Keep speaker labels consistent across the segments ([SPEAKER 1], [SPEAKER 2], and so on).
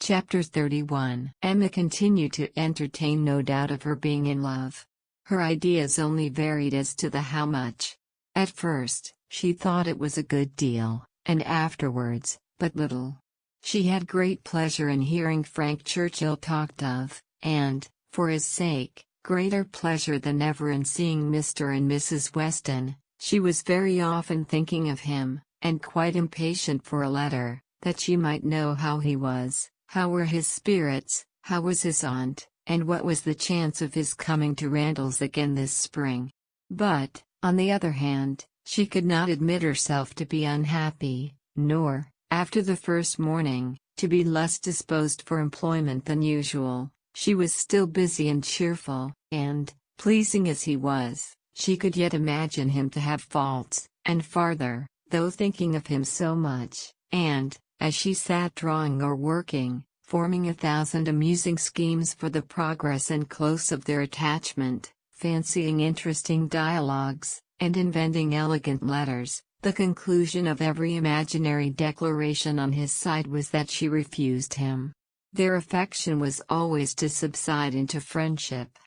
[SPEAKER 1] Chapter 31. Emma continued to entertain no doubt of her being in love. Her ideas only varied as to the how much. At first, she thought it was a good deal, and afterwards, but little. She had great pleasure in hearing Frank Churchill talked of, and, for his sake, greater pleasure than ever in seeing Mr. and Mrs. Weston. She was very often thinking of him, and quite impatient for a letter, that she might know how he was, how were his spirits, how was his aunt, and what was the chance of his coming to Randalls again this spring. But, on the other hand, she could not admit herself to be unhappy, nor, after the first morning, to be less disposed for employment than usual. She was still busy and cheerful, and, pleasing as he was, she could yet imagine him to have faults, and farther, though thinking of him so much, and, as she sat drawing or working, forming 1,000 amusing schemes for the progress and close of their attachment, fancying interesting dialogues, and inventing elegant letters, the conclusion of every imaginary declaration on his side was that she refused him. Their affection was always to subside into friendship.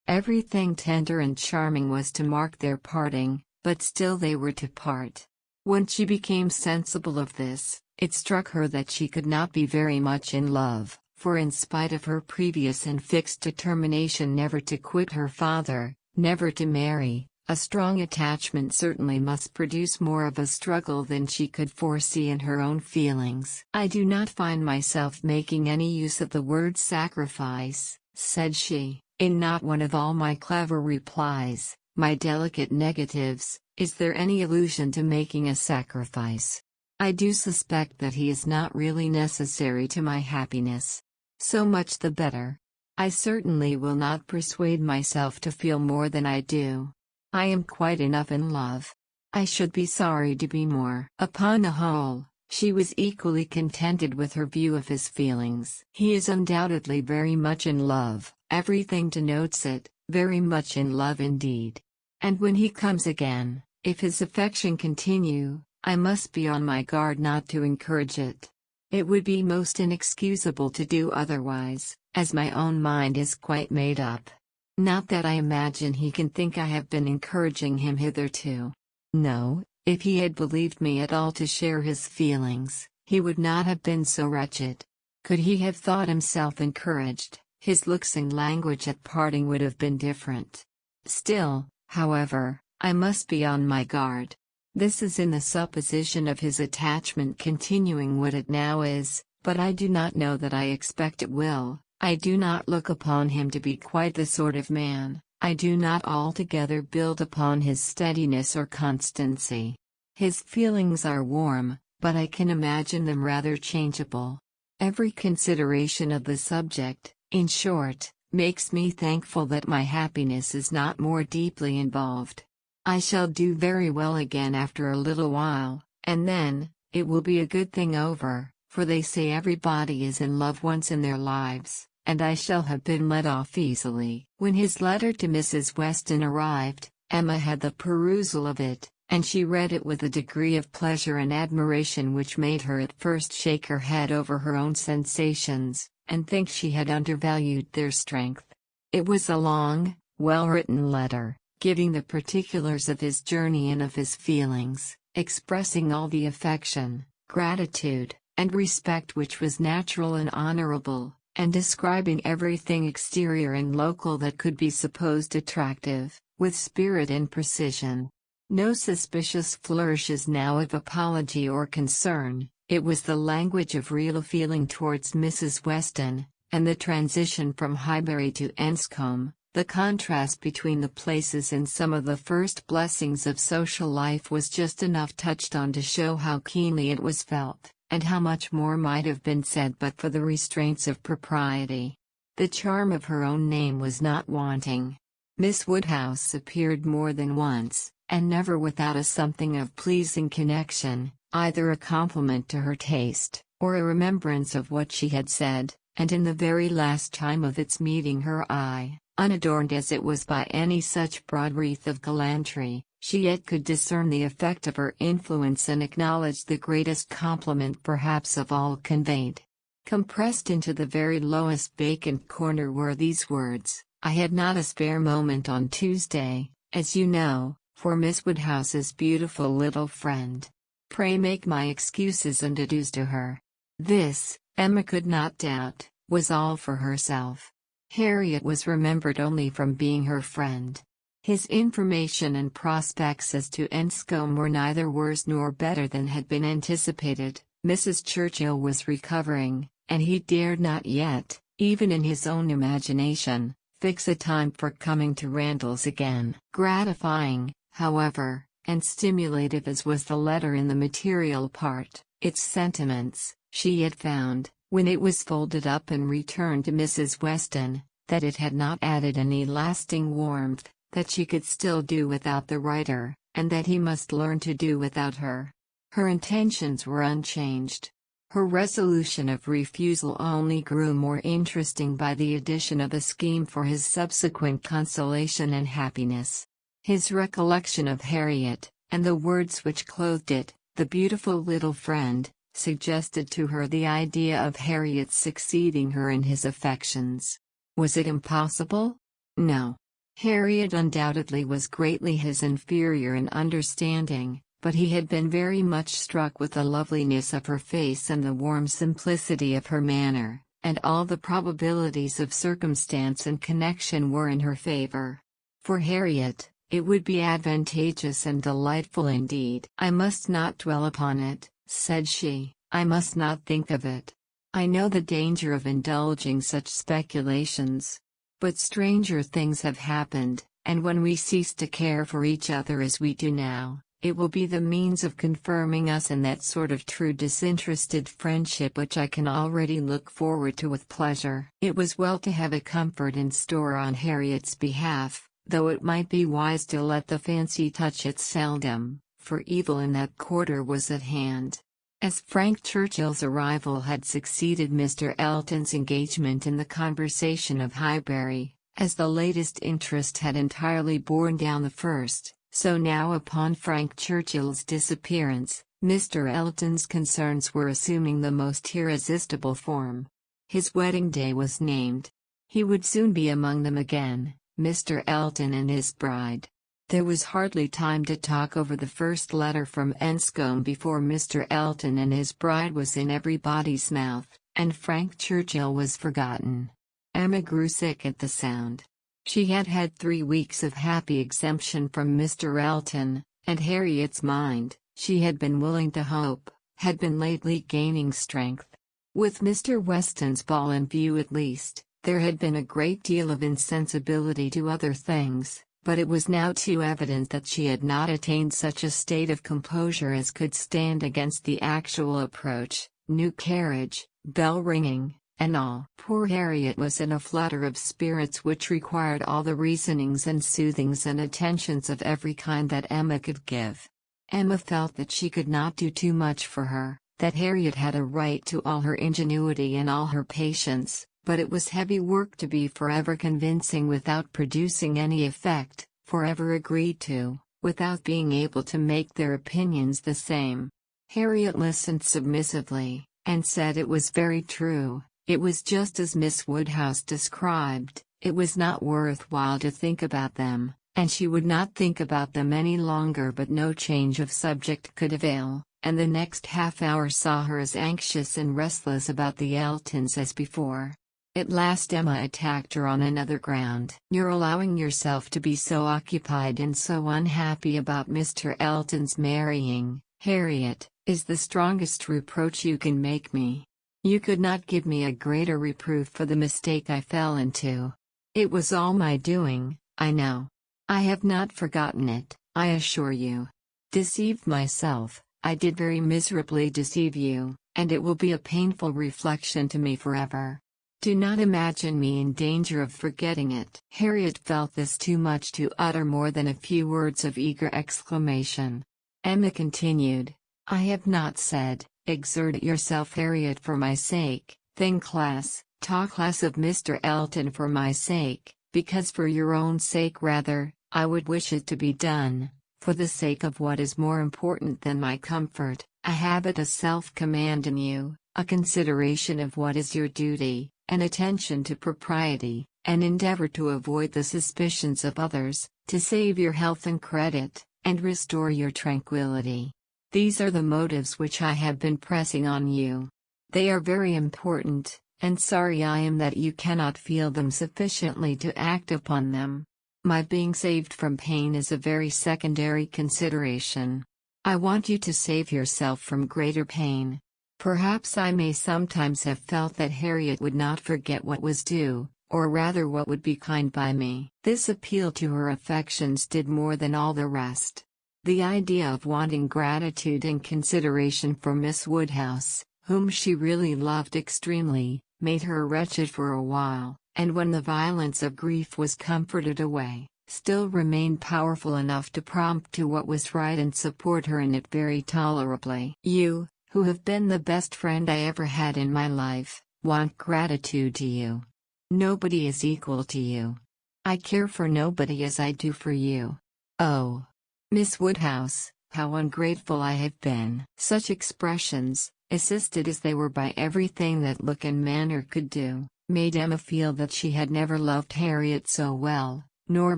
[SPEAKER 1] Everything tender and charming was to mark their parting, but still they were to part. When she became sensible of this, it struck her that she could not be very much in love, for in spite of her previous and fixed determination never to quit her father, never to marry, a strong attachment certainly must produce more of a struggle than she could foresee in her own feelings. "I do not find myself making any use of the word sacrifice," said she, "in not one of all my clever replies, my delicate negatives, is there any allusion to making a sacrifice. I do suspect that he is not really necessary to my happiness. So much the better. I certainly will not persuade myself to feel more than I do. I am quite enough in love. I should be sorry to be more." Upon the whole, she was equally contented with her view of his feelings. He is undoubtedly very much in love, everything denotes it, very much in love indeed. And when he comes again, if his affection continue, I must be on my guard not to encourage it. It would be most inexcusable to do otherwise, as my own mind is quite made up. Not that I imagine he can think I have been encouraging him hitherto. No, if he had believed me at all to share his feelings, he would not have been so wretched. Could he have thought himself encouraged, his looks and language at parting would have been different. Still, however, I must be on my guard. This is in the supposition of his attachment continuing what it now is, but I do not know that I expect it will. I do not look upon him to be quite the sort of man, I do not altogether build upon his steadiness or constancy. His feelings are warm, but I can imagine them rather changeable. Every consideration of the subject, in short, makes me thankful that my happiness is not more deeply involved. I shall do very well again after a little while, and then, it will be a good thing over, for they say everybody is in love once in their lives, and I shall have been let off easily. When his letter to Mrs. Weston arrived, Emma had the perusal of it, and she read it with a degree of pleasure and admiration which made her at first shake her head over her own sensations, and think she had undervalued their strength. It was a long, well-written letter, giving the particulars of his journey and of his feelings, expressing all the affection, gratitude, and respect which was natural and honorable, and describing everything exterior and local that could be supposed attractive, with spirit and precision. No suspicious flourishes now of apology or concern, it was the language of real feeling towards Mrs. Weston, and the transition from Highbury to Enscombe. The contrast between the places and some of the first blessings of social life was just enough touched on to show how keenly it was felt, and how much more might have been said but for the restraints of propriety. The charm of her own name was not wanting. Miss Woodhouse appeared more than once, and never without a something of pleasing connection, either a compliment to her taste, or a remembrance of what she had said, and in the very last time of its meeting her eye, unadorned as it was by any such broad wreath of gallantry, she yet could discern the effect of her influence and acknowledge the greatest compliment perhaps of all conveyed. Compressed into the very lowest vacant corner were these words: "I had not a spare moment on Tuesday, as you know, for Miss Woodhouse's beautiful little friend. Pray make my excuses and adieus to her." This, Emma could not doubt, was all for herself. Harriet was remembered only from being her friend. His information and prospects as to Enscombe were neither worse nor better than had been anticipated. Mrs. Churchill was recovering, and he dared not yet, even in his own imagination, fix a time for coming to Randalls again. Gratifying, however, and stimulative as was the letter in the material part, its sentiments, she had found, when it was folded up and returned to Mrs. Weston, that it had not added any lasting warmth, that she could still do without the writer, and that he must learn to do without her. Her intentions were unchanged. Her resolution of refusal only grew more interesting by the addition of a scheme for his subsequent consolation and happiness. His recollection of Harriet, and the words which clothed it, "the beautiful little friend," suggested to her the idea of Harriet succeeding her in his affections. Was it impossible? No. Harriet undoubtedly was greatly his inferior in understanding, but he had been very much struck with the loveliness of her face and the warm simplicity of her manner, and all the probabilities of circumstance and connection were in her favor. For Harriet, it would be advantageous and delightful indeed. "I must not dwell upon it," said she, "I must not think of it. I know the danger of indulging such speculations. But stranger things have happened, and when we cease to care for each other as we do now, it will be the means of confirming us in that sort of true disinterested friendship which I can already look forward to with pleasure." It was well to have a comfort in store on Harriet's behalf, though it might be wise to let the fancy touch it seldom, for evil in that quarter was at hand. As Frank Churchill's arrival had succeeded Mr. Elton's engagement in the conversation of Highbury, as the latest interest had entirely borne down the first, so now upon Frank Churchill's disappearance, Mr. Elton's concerns were assuming the most irresistible form. His wedding day was named. He would soon be among them again, Mr. Elton and his bride. There was hardly time to talk over the first letter from Enscombe before Mr. Elton and his bride was in everybody's mouth, and Frank Churchill was forgotten. Emma grew sick at the sound. She had had 3 weeks of happy exemption from Mr. Elton, and Harriet's mind, she had been willing to hope, had been lately gaining strength. With Mr. Weston's ball in view at least, there had been a great deal of insensibility to other things. But it was now too evident that she had not attained such a state of composure as could stand against the actual approach, new carriage, bell ringing, and all. Poor Harriet was in a flutter of spirits which required all the reasonings and soothings and attentions of every kind that Emma could give. Emma felt that she could not do too much for her, that Harriet had a right to all her ingenuity and all her patience. But it was heavy work to be forever convincing without producing any effect, forever agreed to, without being able to make their opinions the same. Harriet listened submissively, and said it was very true, it was just as Miss Woodhouse described, it was not worth while to think about them, and she would not think about them any longer, but no change of subject could avail, and the next half hour saw her as anxious and restless about the Eltons as before. At last Emma attacked her on another ground. "You're allowing yourself to be so occupied and so unhappy about Mr. Elton's marrying, Harriet, is the strongest reproach you can make me. You could not give me a greater reproof for the mistake I fell into. It was all my doing, I know. I have not forgotten it, I assure you. Deceived myself, I did very miserably deceive you, and it will be a painful reflection to me forever. Do not imagine me in danger of forgetting it." Harriet felt this too much to utter more than a few words of eager exclamation. Emma continued, "I have not said, exert yourself Harriet for my sake, think less, talk less of Mr. Elton for my sake, because for your own sake rather, I would wish it to be done, for the sake of what is more important than my comfort, a habit of self-command in you, a consideration of what is your duty, an attention to propriety, an endeavor to avoid the suspicions of others, to save your health and credit, and restore your tranquility. These are the motives which I have been pressing on you. They are very important, and sorry I am that you cannot feel them sufficiently to act upon them. My being saved from pain is a very secondary consideration. I want you to save yourself from greater pain. Perhaps I may sometimes have felt that Harriet would not forget what was due, or rather what would be kind by me. This appeal to her affections did more than all the rest. The idea of wanting gratitude and consideration for Miss Woodhouse, whom she really loved extremely, made her wretched for a while, and when the violence of grief was comforted away, still remained powerful enough to prompt to what was right and support her in it very tolerably. You, who have been the best friend I ever had in my life, want gratitude to you. Nobody is equal to you. I care for nobody as I do for you. Oh, Miss Woodhouse, how ungrateful I have been. Such expressions, assisted as they were by everything that look and manner could do, made Emma feel that she had never loved Harriet so well, nor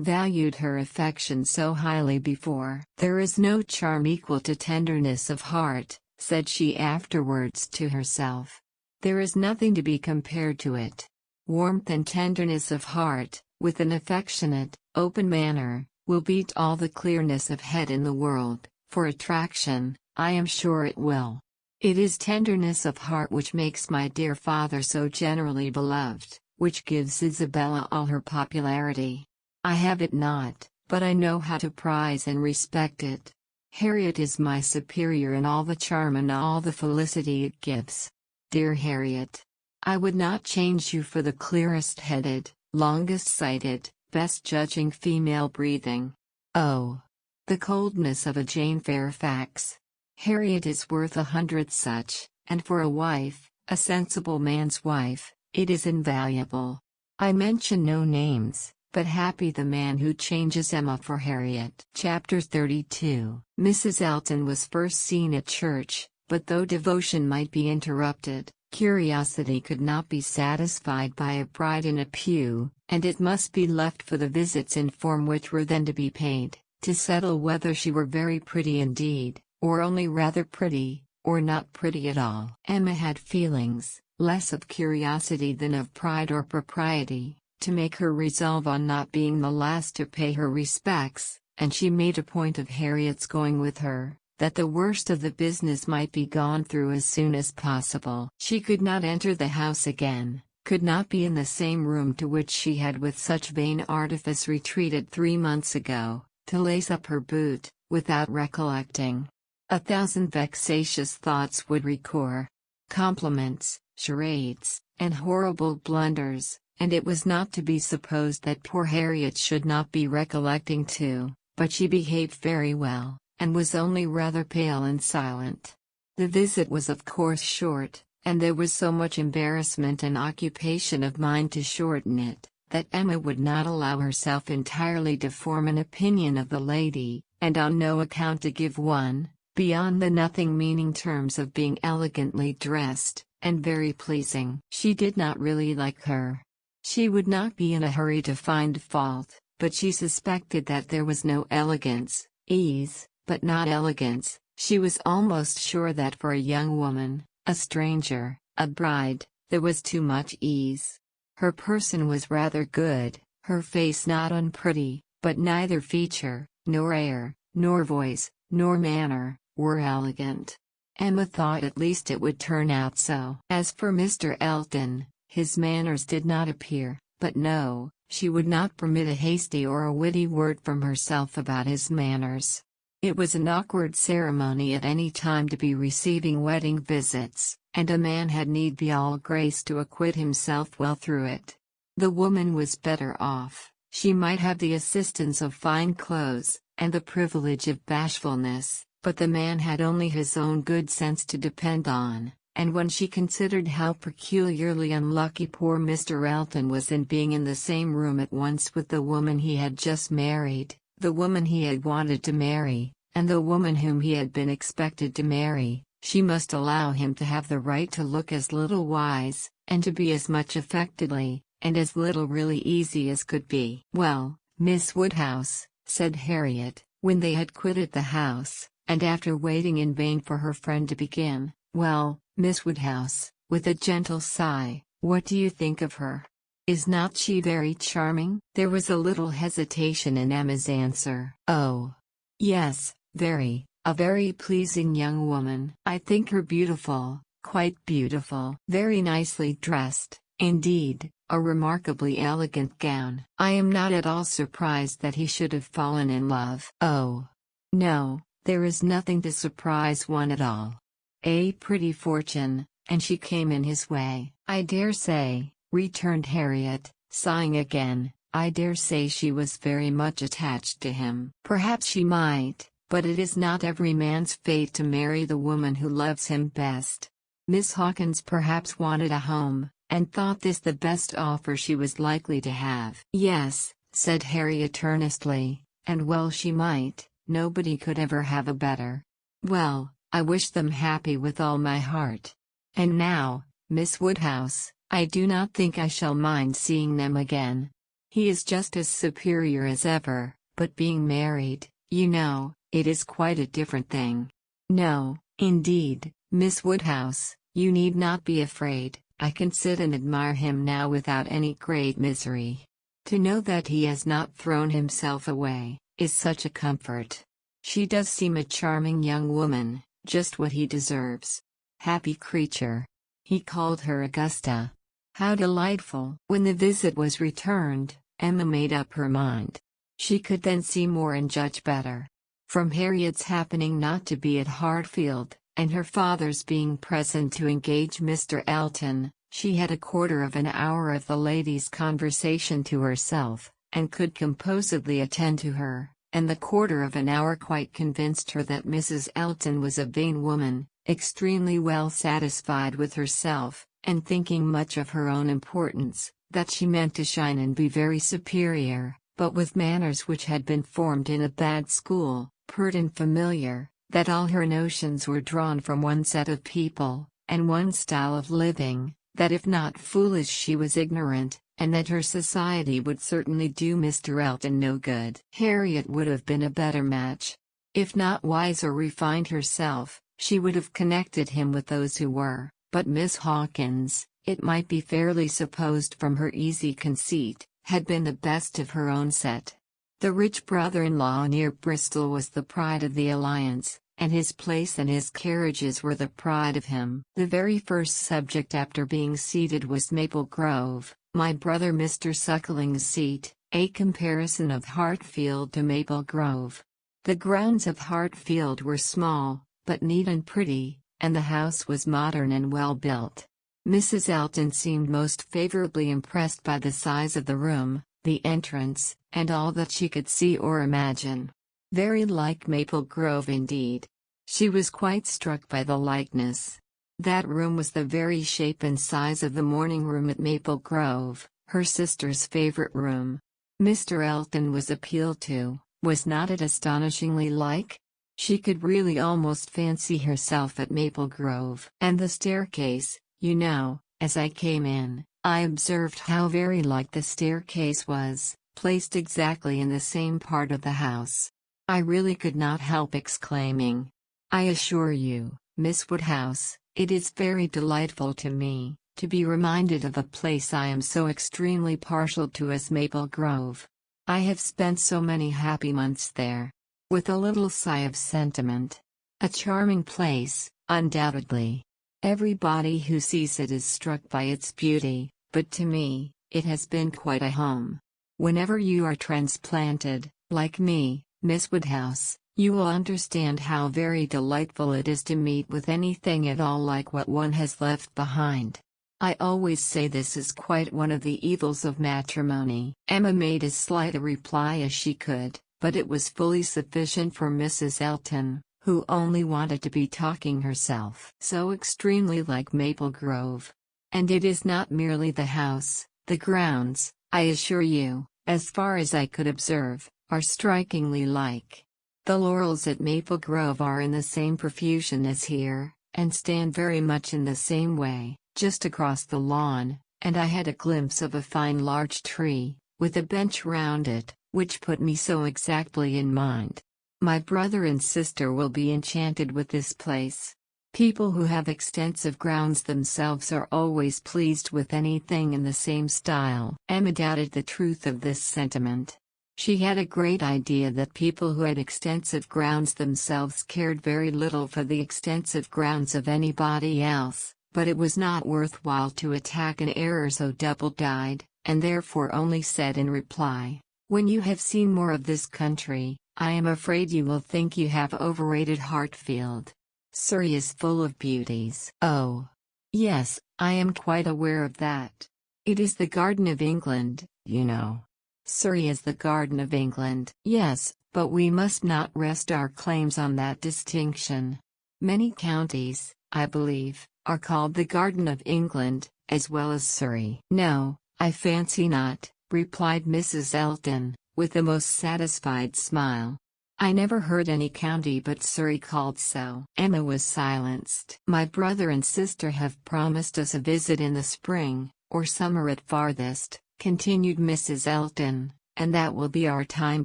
[SPEAKER 1] valued her affection so highly before. There is no charm equal to tenderness of heart, said she afterwards to herself. There is nothing to be compared to it. Warmth and tenderness of heart, with an affectionate, open manner, will beat all the clearness of head in the world. For attraction, I am sure it will. It is tenderness of heart which makes my dear father so generally beloved, which gives Isabella all her popularity. I have it not, but I know how to prize and respect it. Harriet is my superior in all the charm and all the felicity it gives. Dear Harriet, I would not change you for the clearest-headed, longest-sighted, best-judging female breathing. Oh, the coldness of a Jane Fairfax! Harriet is worth 100 such, and for a wife, a sensible man's wife, it is invaluable. I mention no names, but happy the man who changes Emma for Harriet. Chapter 32. Mrs. Alton was first seen at church, but though devotion might be interrupted, curiosity could not be satisfied by a bride in a pew, and it must be left for the visits in form which were then to be paid, to settle whether she were very pretty indeed, or only rather pretty, or not pretty at all. Emma had feelings, less of curiosity than of pride or propriety, to make her resolve on not being the last to pay her respects, and she made a point of Harriet's going with her, that the worst of the business might be gone through as soon as possible. She could not enter the house again, could not be in the same room to which she had with such vain artifice retreated 3 months ago, to lace up her boot, without recollecting. 1,000 vexatious thoughts would recur. Compliments, charades, and horrible blunders, and it was not to be supposed that poor Harriet should not be recollecting too, but she behaved very well, and was only rather pale and silent. The visit was of course short, and there was so much embarrassment and occupation of mind to shorten it, that Emma would not allow herself entirely to form an opinion of the lady, and on no account to give one, beyond the nothing-meaning terms of being elegantly dressed, and very pleasing. She did not really like her. She would not be in a hurry to find fault, but she suspected that there was no elegance, ease, but not elegance. She was almost sure that for a young woman, a stranger, a bride, there was too much ease. Her person was rather good, her face not unpretty, but neither feature, nor air, nor voice, nor manner, were elegant. Emma thought at least it would turn out so. As for Mr. Alton, his manners did not appear, but no, she would not permit a hasty or a witty word from herself about his manners. It was an awkward ceremony at any time to be receiving wedding visits, and a man had need be all grace to acquit himself well through it. The woman was better off. She might have the assistance of fine clothes, and the privilege of bashfulness, but the man had only his own good sense to depend on, and when she considered how peculiarly unlucky poor Mr. Alton was in being in the same room at once with the woman he had just married, the woman he had wanted to marry, and the woman whom he had been expected to marry, She must allow him to have the right to look as little wise, and to be as much affectedly, and as little really easy as could be. "Well, Miss Woodhouse," said Harriet, when they had quitted the house, and after waiting in vain for her friend to begin, "well, Miss Woodhouse," with a gentle sigh, "what do you think of her? Is not she very charming?" There was a little hesitation in Emma's answer. "Oh, yes, very, a very pleasing young woman. I think her beautiful, quite beautiful. Very nicely dressed, indeed, a remarkably elegant gown. I am not at all surprised that he should have fallen in love." "Oh, no, there is nothing to surprise one at all. A pretty fortune, and she came in his way." "I dare say," returned Harriet, sighing again, "I dare say she was very much attached to him." "Perhaps she might, but it is not every man's fate to marry the woman who loves him best. Miss Hawkins perhaps wanted a home, and thought this the best offer she was likely to have." "Yes," said Harriet earnestly, "and well she might, nobody could ever have a better. Well, I wish them happy with all my heart. And now, Miss Woodhouse, I do not think I shall mind seeing them again. He is just as superior as ever, but being married, you know, it is quite a different thing. No, indeed, Miss Woodhouse, you need not be afraid. I can sit and admire him now without any great misery. To know that he has not thrown himself away, is such a comfort. She does seem a charming young woman, just what he deserves. Happy creature. He called her Augusta. How delightful!" When the visit was returned, Emma made up her mind. She could then see more and judge better. From Harriet's happening not to be at Hartfield, and her father's being present to engage Mr. Alton, she had a quarter of an hour of the lady's conversation to herself, and could composedly attend to her, and the quarter of an hour quite convinced her that Mrs. Alton was a vain woman, extremely well satisfied with herself, and thinking much of her own importance, that she meant to shine and be very superior, but with manners which had been formed in a bad school, pert and familiar, that all her notions were drawn from one set of people, and one style of living, that if not foolish she was ignorant, and that her society would certainly do Mr. Alton no good. Harriet would have been a better match. If not wise or refined herself, she would have connected him with those who were, but Miss Hawkins, it might be fairly supposed from her easy conceit, had been the best of her own set. The rich brother-in-law near Bristol was the pride of the alliance, and his place and his carriages were the pride of him. The very first subject after being seated was Maple Grove, my brother Mr. Suckling's seat, a comparison of Hartfield to Maple Grove. The grounds of Hartfield were small, but neat and pretty, and the house was modern and well built. Mrs. Alton seemed most favorably impressed by the size of the room, the entrance, and all that she could see or imagine. Very like Maple Grove indeed. She was quite struck by the likeness. That room was the very shape and size of the morning room at Maple Grove, her sister's favorite room. Mr. Alton was appealed to. Was not it astonishingly like? She could really almost fancy herself at Maple Grove. And the staircase, you know, as I came in, I observed how very like the staircase was, placed exactly in the same part of the house. I really could not help exclaiming. I assure you, Miss Woodhouse, it is very delightful to me, to be reminded of a place I am so extremely partial to as Maple Grove. I have spent so many happy months there. With a little sigh of sentiment. A charming place, undoubtedly. Everybody who sees it is struck by its beauty, but to me, it has been quite a home. Whenever you are transplanted, like me, Miss Woodhouse, you will understand how very delightful it is to meet with anything at all like what one has left behind. I always say this is quite one of the evils of matrimony. Emma made as slight a reply as she could, but it was fully sufficient for Mrs. Alton, who only wanted to be talking herself. So extremely like Maple Grove. And it is not merely the house, the grounds, I assure you, as far as I could observe, are strikingly like. The laurels at Maple Grove are in the same profusion as here, and stand very much in the same way, just across the lawn, and I had a glimpse of a fine large tree, with a bench round it, which put me so exactly in mind. My brother and sister will be enchanted with this place. People who have extensive grounds themselves are always pleased with anything in the same style. Emma doubted the truth of this sentiment. She had a great idea that people who had extensive grounds themselves cared very little for the extensive grounds of anybody else, but it was not worthwhile to attack an error so double-dyed, and therefore only said in reply, "When you have seen more of this country, I am afraid you will think you have overrated Hartfield. Surrey is full of beauties." "Oh, yes, I am quite aware of that. It is the Garden of England, you know." "Surrey is the Garden of England." "Yes, but we must not rest our claims on that distinction. Many counties, I believe, are called the Garden of England, as well as Surrey." "No, I fancy not," replied Mrs. Alton, with a most satisfied smile. "I never heard any county but Surrey called so." Emma was silenced. "My brother and sister have promised us a visit in the spring, or summer at farthest," continued Mrs. Alton, "and that will be our time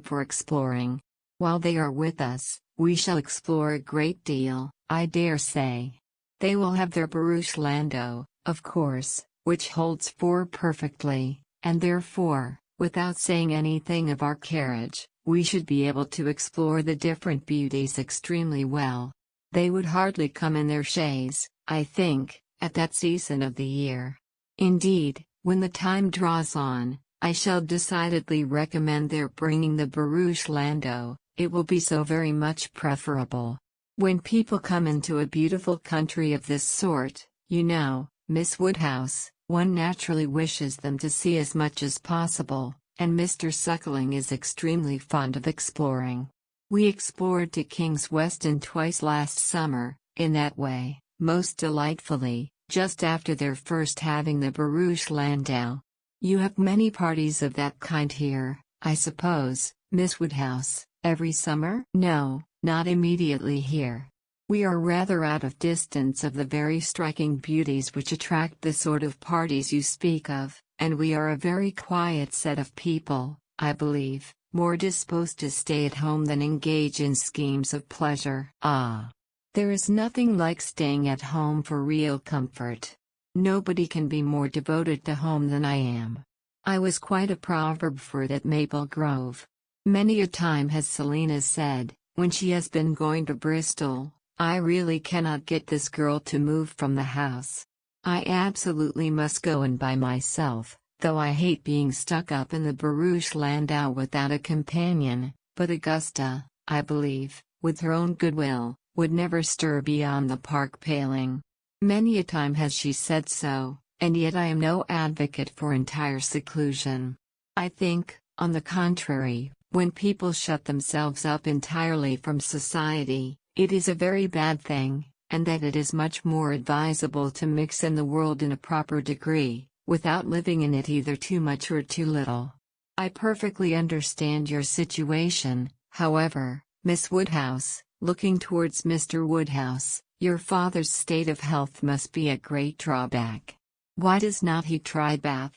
[SPEAKER 1] for exploring. While they are with us, we shall explore a great deal, I dare say. They will have their barouche landau, of course, which holds four perfectly, and therefore, without saying anything of our carriage, we should be able to explore the different beauties extremely well. They would hardly come in their chaise, I think, at that season of the year. Indeed, when the time draws on, I shall decidedly recommend their bringing the barouche landau, it will be so very much preferable. When people come into a beautiful country of this sort, you know, Miss Woodhouse, one naturally wishes them to see as much as possible, and Mr. Suckling is extremely fond of exploring. We explored to King's Weston twice last summer, in that way, most delightfully, just after their first having the barouche landau. You have many parties of that kind here, I suppose, Miss Woodhouse, every summer?" "No, not immediately here. We are rather out of distance of the very striking beauties which attract the sort of parties you speak of, and we are a very quiet set of people, I believe, more disposed to stay at home than engage in schemes of pleasure." "Ah! There is nothing like staying at home for real comfort. Nobody can be more devoted to home than I am. I was quite a proverb for it at Maple Grove. Many a time has Selina said, when she has been going to Bristol, 'I really cannot get this girl to move from the house. I absolutely must go in by myself, though I hate being stuck up in the barouche landau without a companion,' but Augusta, I believe, with her own goodwill, would never stir beyond the park paling. Many a time has she said so, and yet I am no advocate for entire seclusion. I think, on the contrary, when people shut themselves up entirely from society, it is a very bad thing, and that it is much more advisable to mix in the world in a proper degree, without living in it either too much or too little. I perfectly understand your situation, however, Miss Woodhouse," looking towards Mr. Woodhouse. "Your father's state of health must be a great drawback. Why does not he try Bath?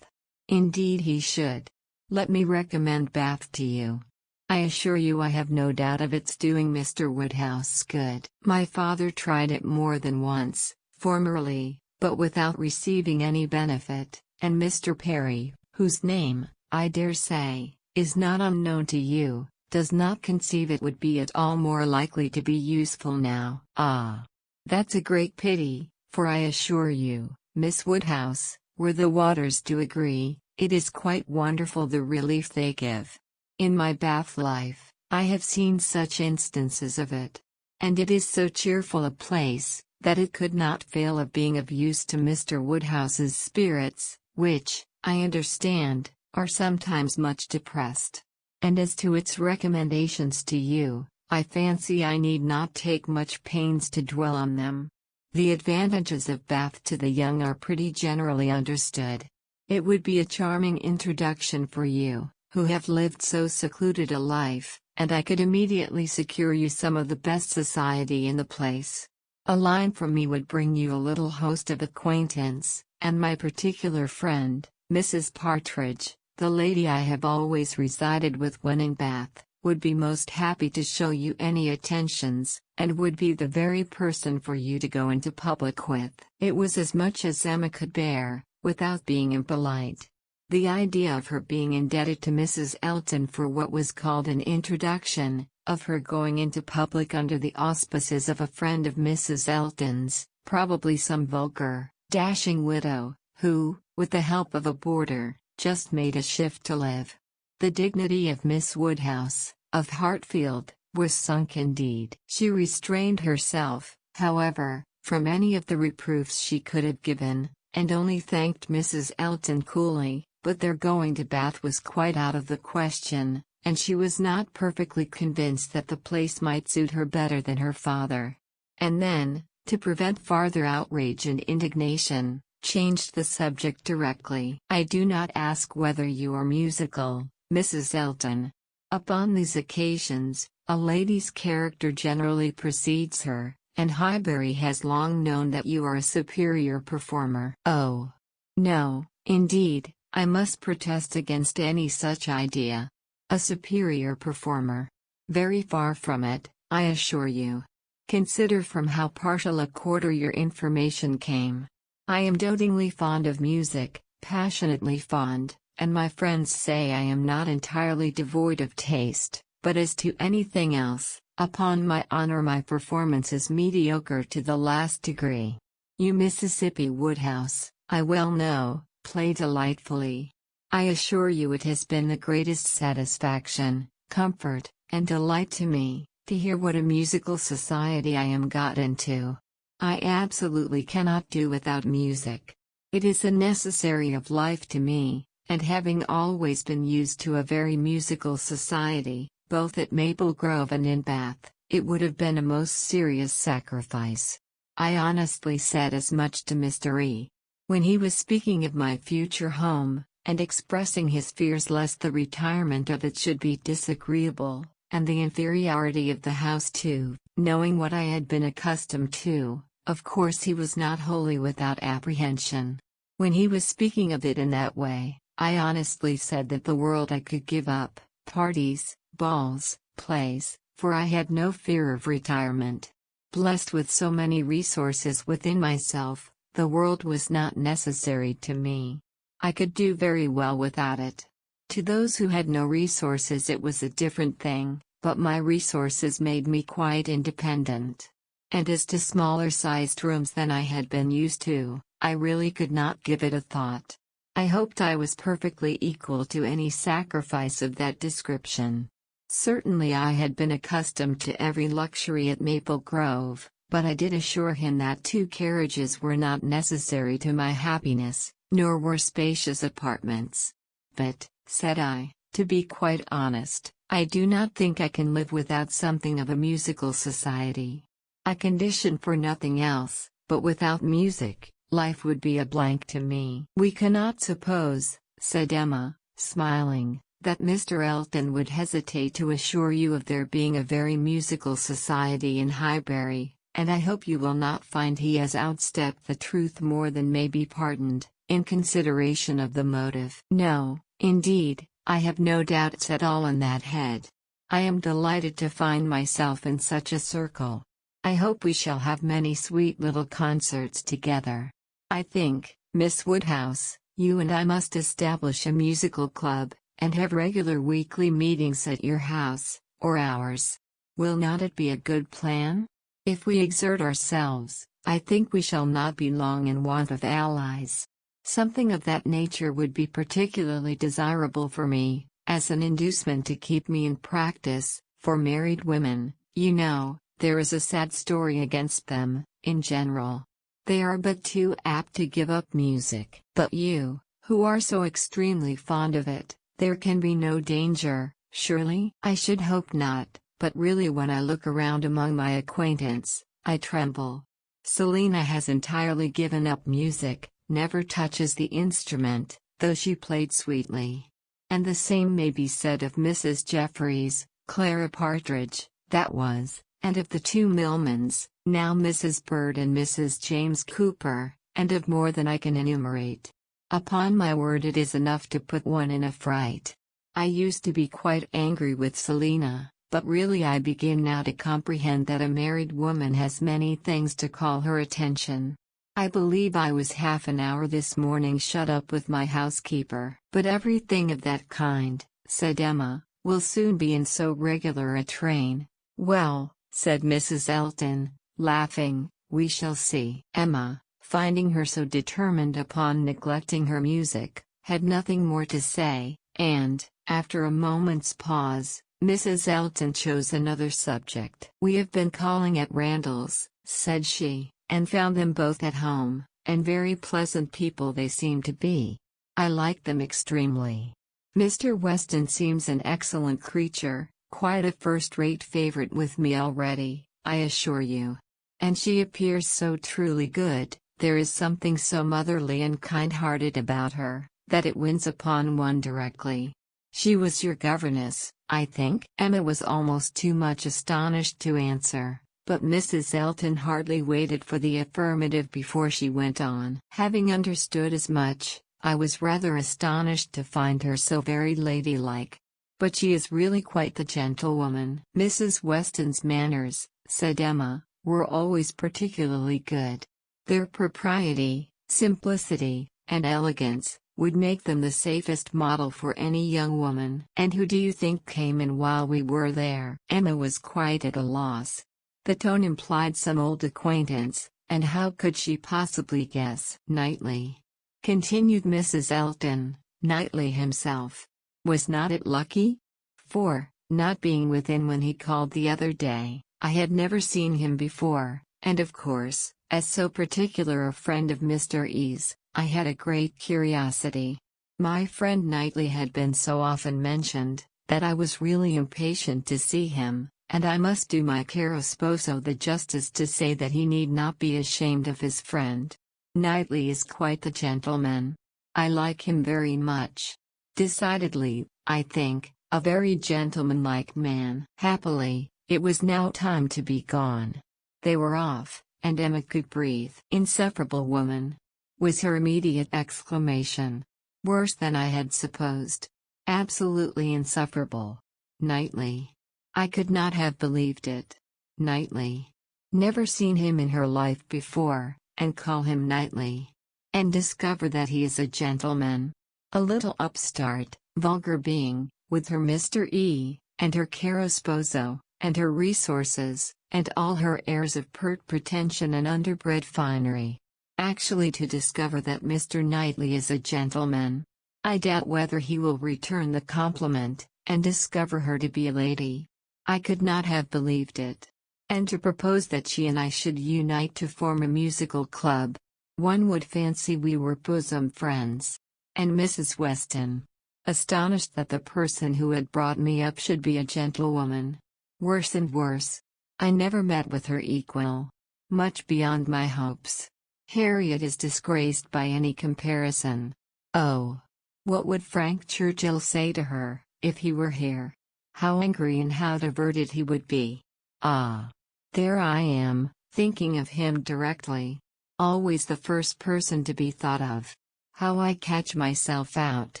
[SPEAKER 1] Indeed he should. Let me recommend Bath to you. I assure you I have no doubt of its doing Mr. Woodhouse good. My father tried it more than once, formerly, but without receiving any benefit, and Mr. Perry, whose name, I dare say, is not unknown to you, does not conceive it would be at all more likely to be useful now." "Ah! That's a great pity, for I assure you, Miss Woodhouse, where the waters do agree, it is quite wonderful the relief they give. In my Bath life, I have seen such instances of it. And it is so cheerful a place, that it could not fail of being of use to Mr. Woodhouse's spirits, which, I understand, are sometimes much depressed. And as to its recommendations to you, I fancy I need not take much pains to dwell on them. The advantages of Bath to the young are pretty generally understood. It would be a charming introduction for you, who have lived so secluded a life, and I could immediately secure you some of the best society in the place. A line from me would bring you a little host of acquaintance, and my particular friend, Mrs. Partridge, the lady I have always resided with when in Bath, would be most happy to show you any attentions, and would be the very person for you to go into public with." It was as much as Emma could bear, without being impolite. The idea of her being indebted to Mrs. Alton for what was called an introduction, of her going into public under the auspices of a friend of Mrs. Alton's, probably some vulgar, dashing widow, who, with the help of a boarder, just made a shift to live. The dignity of Miss Woodhouse, of Hartfield, was sunk indeed. She restrained herself, however, from any of the reproofs she could have given, and only thanked Mrs. Alton coolly, but their going to Bath was quite out of the question, and she was not perfectly convinced that the place might suit her better than her father. And then, to prevent farther outrage and indignation, changed the subject directly. "I do not ask whether you are musical, Mrs. Alton. Upon these occasions, a lady's character generally precedes her, and Highbury has long known that you are a superior performer." "Oh, no, indeed, I must protest against any such idea. A superior performer? Very far from it, I assure you. Consider from how partial a quarter your information came. I am dotingly fond of music, passionately fond, and my friends say I am not entirely devoid of taste, but as to anything else, upon my honor my performance is mediocre to the last degree. You Mississippi Woodhouse, I well know, play delightfully. I assure you it has been the greatest satisfaction, comfort, and delight to me, to hear what a musical society I am got into. I absolutely cannot do without music. It is a necessary of life to me, and having always been used to a very musical society, both at Maple Grove and in Bath, it would have been a most serious sacrifice. I honestly said as much to Mr. E. when he was speaking of my future home, and expressing his fears lest the retirement of it should be disagreeable, and the inferiority of the house too, knowing what I had been accustomed to. Of course he was not wholly without apprehension. When he was speaking of it in that way, I honestly said that the world I could give up, parties, balls, plays, for I had no fear of retirement. Blessed with so many resources within myself, the world was not necessary to me. I could do very well without it. To those who had no resources it was a different thing, but my resources made me quite independent. And as to smaller-sized rooms than I had been used to, I really could not give it a thought. I hoped I was perfectly equal to any sacrifice of that description. Certainly I had been accustomed to every luxury at Maple Grove, but I did assure him that 2 carriages were not necessary to my happiness, nor were spacious apartments. "But," said I, "to be quite honest, I do not think I can live without something of a musical society. I condition for nothing else, but without music, life would be a blank to me." "We cannot suppose," said Emma, smiling, "that Mr. Alton would hesitate to assure you of there being a very musical society in Highbury, and I hope you will not find he has outstepped the truth more than may be pardoned, in consideration of the motive." "No, indeed, I have no doubts at all on that head. I am delighted to find myself in such a circle. I hope we shall have many sweet little concerts together. I think, Miss Woodhouse, you and I must establish a musical club, and have regular weekly meetings at your house, or ours. Will not it be a good plan? If we exert ourselves, I think we shall not be long in want of allies. Something of that nature would be particularly desirable for me, as an inducement to keep me in practice. For married women, you know, there is a sad story against them, in general. They are but too apt to give up music. But you, who are so extremely fond of it, there can be no danger, surely?" "I should hope not, but really when I look around among my acquaintance, I tremble. Selina has entirely given up music, never touches the instrument, though she played sweetly. And the same may be said of Mrs. Jeffreys, Clara Partridge, that was, and of the two Millmans, now Mrs. Bird and Mrs. James Cooper, and of more than I can enumerate. Upon my word, it is enough to put one in a fright. I used to be quite angry with Selina, but really I begin now to comprehend that a married woman has many things to call her attention. I believe I was half an hour this morning shut up with my housekeeper. But everything of that kind, said Emma, will soon be in so regular a train. Well, said Mrs. Alton, laughing, we shall see. Emma, finding her so determined upon neglecting her music, had nothing more to say, and, after a moment's pause, Mrs. Alton chose another subject. We have been calling at Randall's, said she, and found them both at home, and very pleasant people they seem to be. I like them extremely. Mr. Weston seems an excellent creature, quite a first-rate favorite with me already, I assure you. And she appears so truly good, there is something so motherly and kind-hearted about her, that it wins upon one directly. She was your governess, I think? Emma was almost too much astonished to answer, but Mrs. Alton hardly waited for the affirmative before she went on. Having understood as much, I was rather astonished to find her so very ladylike. But she is really quite the gentlewoman. Mrs. Weston's manners, said Emma, were always particularly good. Their propriety, simplicity, and elegance would make them the safest model for any young woman. And who do you think came in while we were there? Emma was quite at a loss. The tone implied some old acquaintance, and how could she possibly guess? Knightley, continued Mrs. Alton, Knightley himself. Was not it lucky? For, not being within when he called the other day, I had never seen him before, and of course, as so particular a friend of Mr. E.'s, I had a great curiosity. My friend Knightley had been so often mentioned, that I was really impatient to see him, and I must do my caro sposo the justice to say that he need not be ashamed of his friend. Knightley is quite the gentleman. I like him very much. Decidedly, I think, a very gentlemanlike man. Happily, it was now time to be gone. They were off, and Emma could breathe. Insufferable woman, was her immediate exclamation. Worse than I had supposed. Absolutely insufferable. Knightley. I could not have believed it. Knightley. Never seen him in her life before, and call him Knightley. And discover that he is a gentleman. A little upstart, vulgar being, with her Mr. E., and her caro sposo, and her resources, and all her airs of pert pretension and underbred finery. Actually to discover that Mr. Knightley is a gentleman. I doubt whether he will return the compliment, and discover her to be a lady. I could not have believed it. And to propose that she and I should unite to form a musical club. One would fancy we were bosom friends. And Mrs. Weston, astonished that the person who had brought me up should be a gentlewoman. Worse and worse. I never met with her equal. Much beyond my hopes. Harriet is disgraced by any comparison. Oh! What would Frank Churchill say to her, if he were here? How angry and how diverted he would be. Ah! There I am, thinking of him directly. Always the first person to be thought of. How I catch myself out.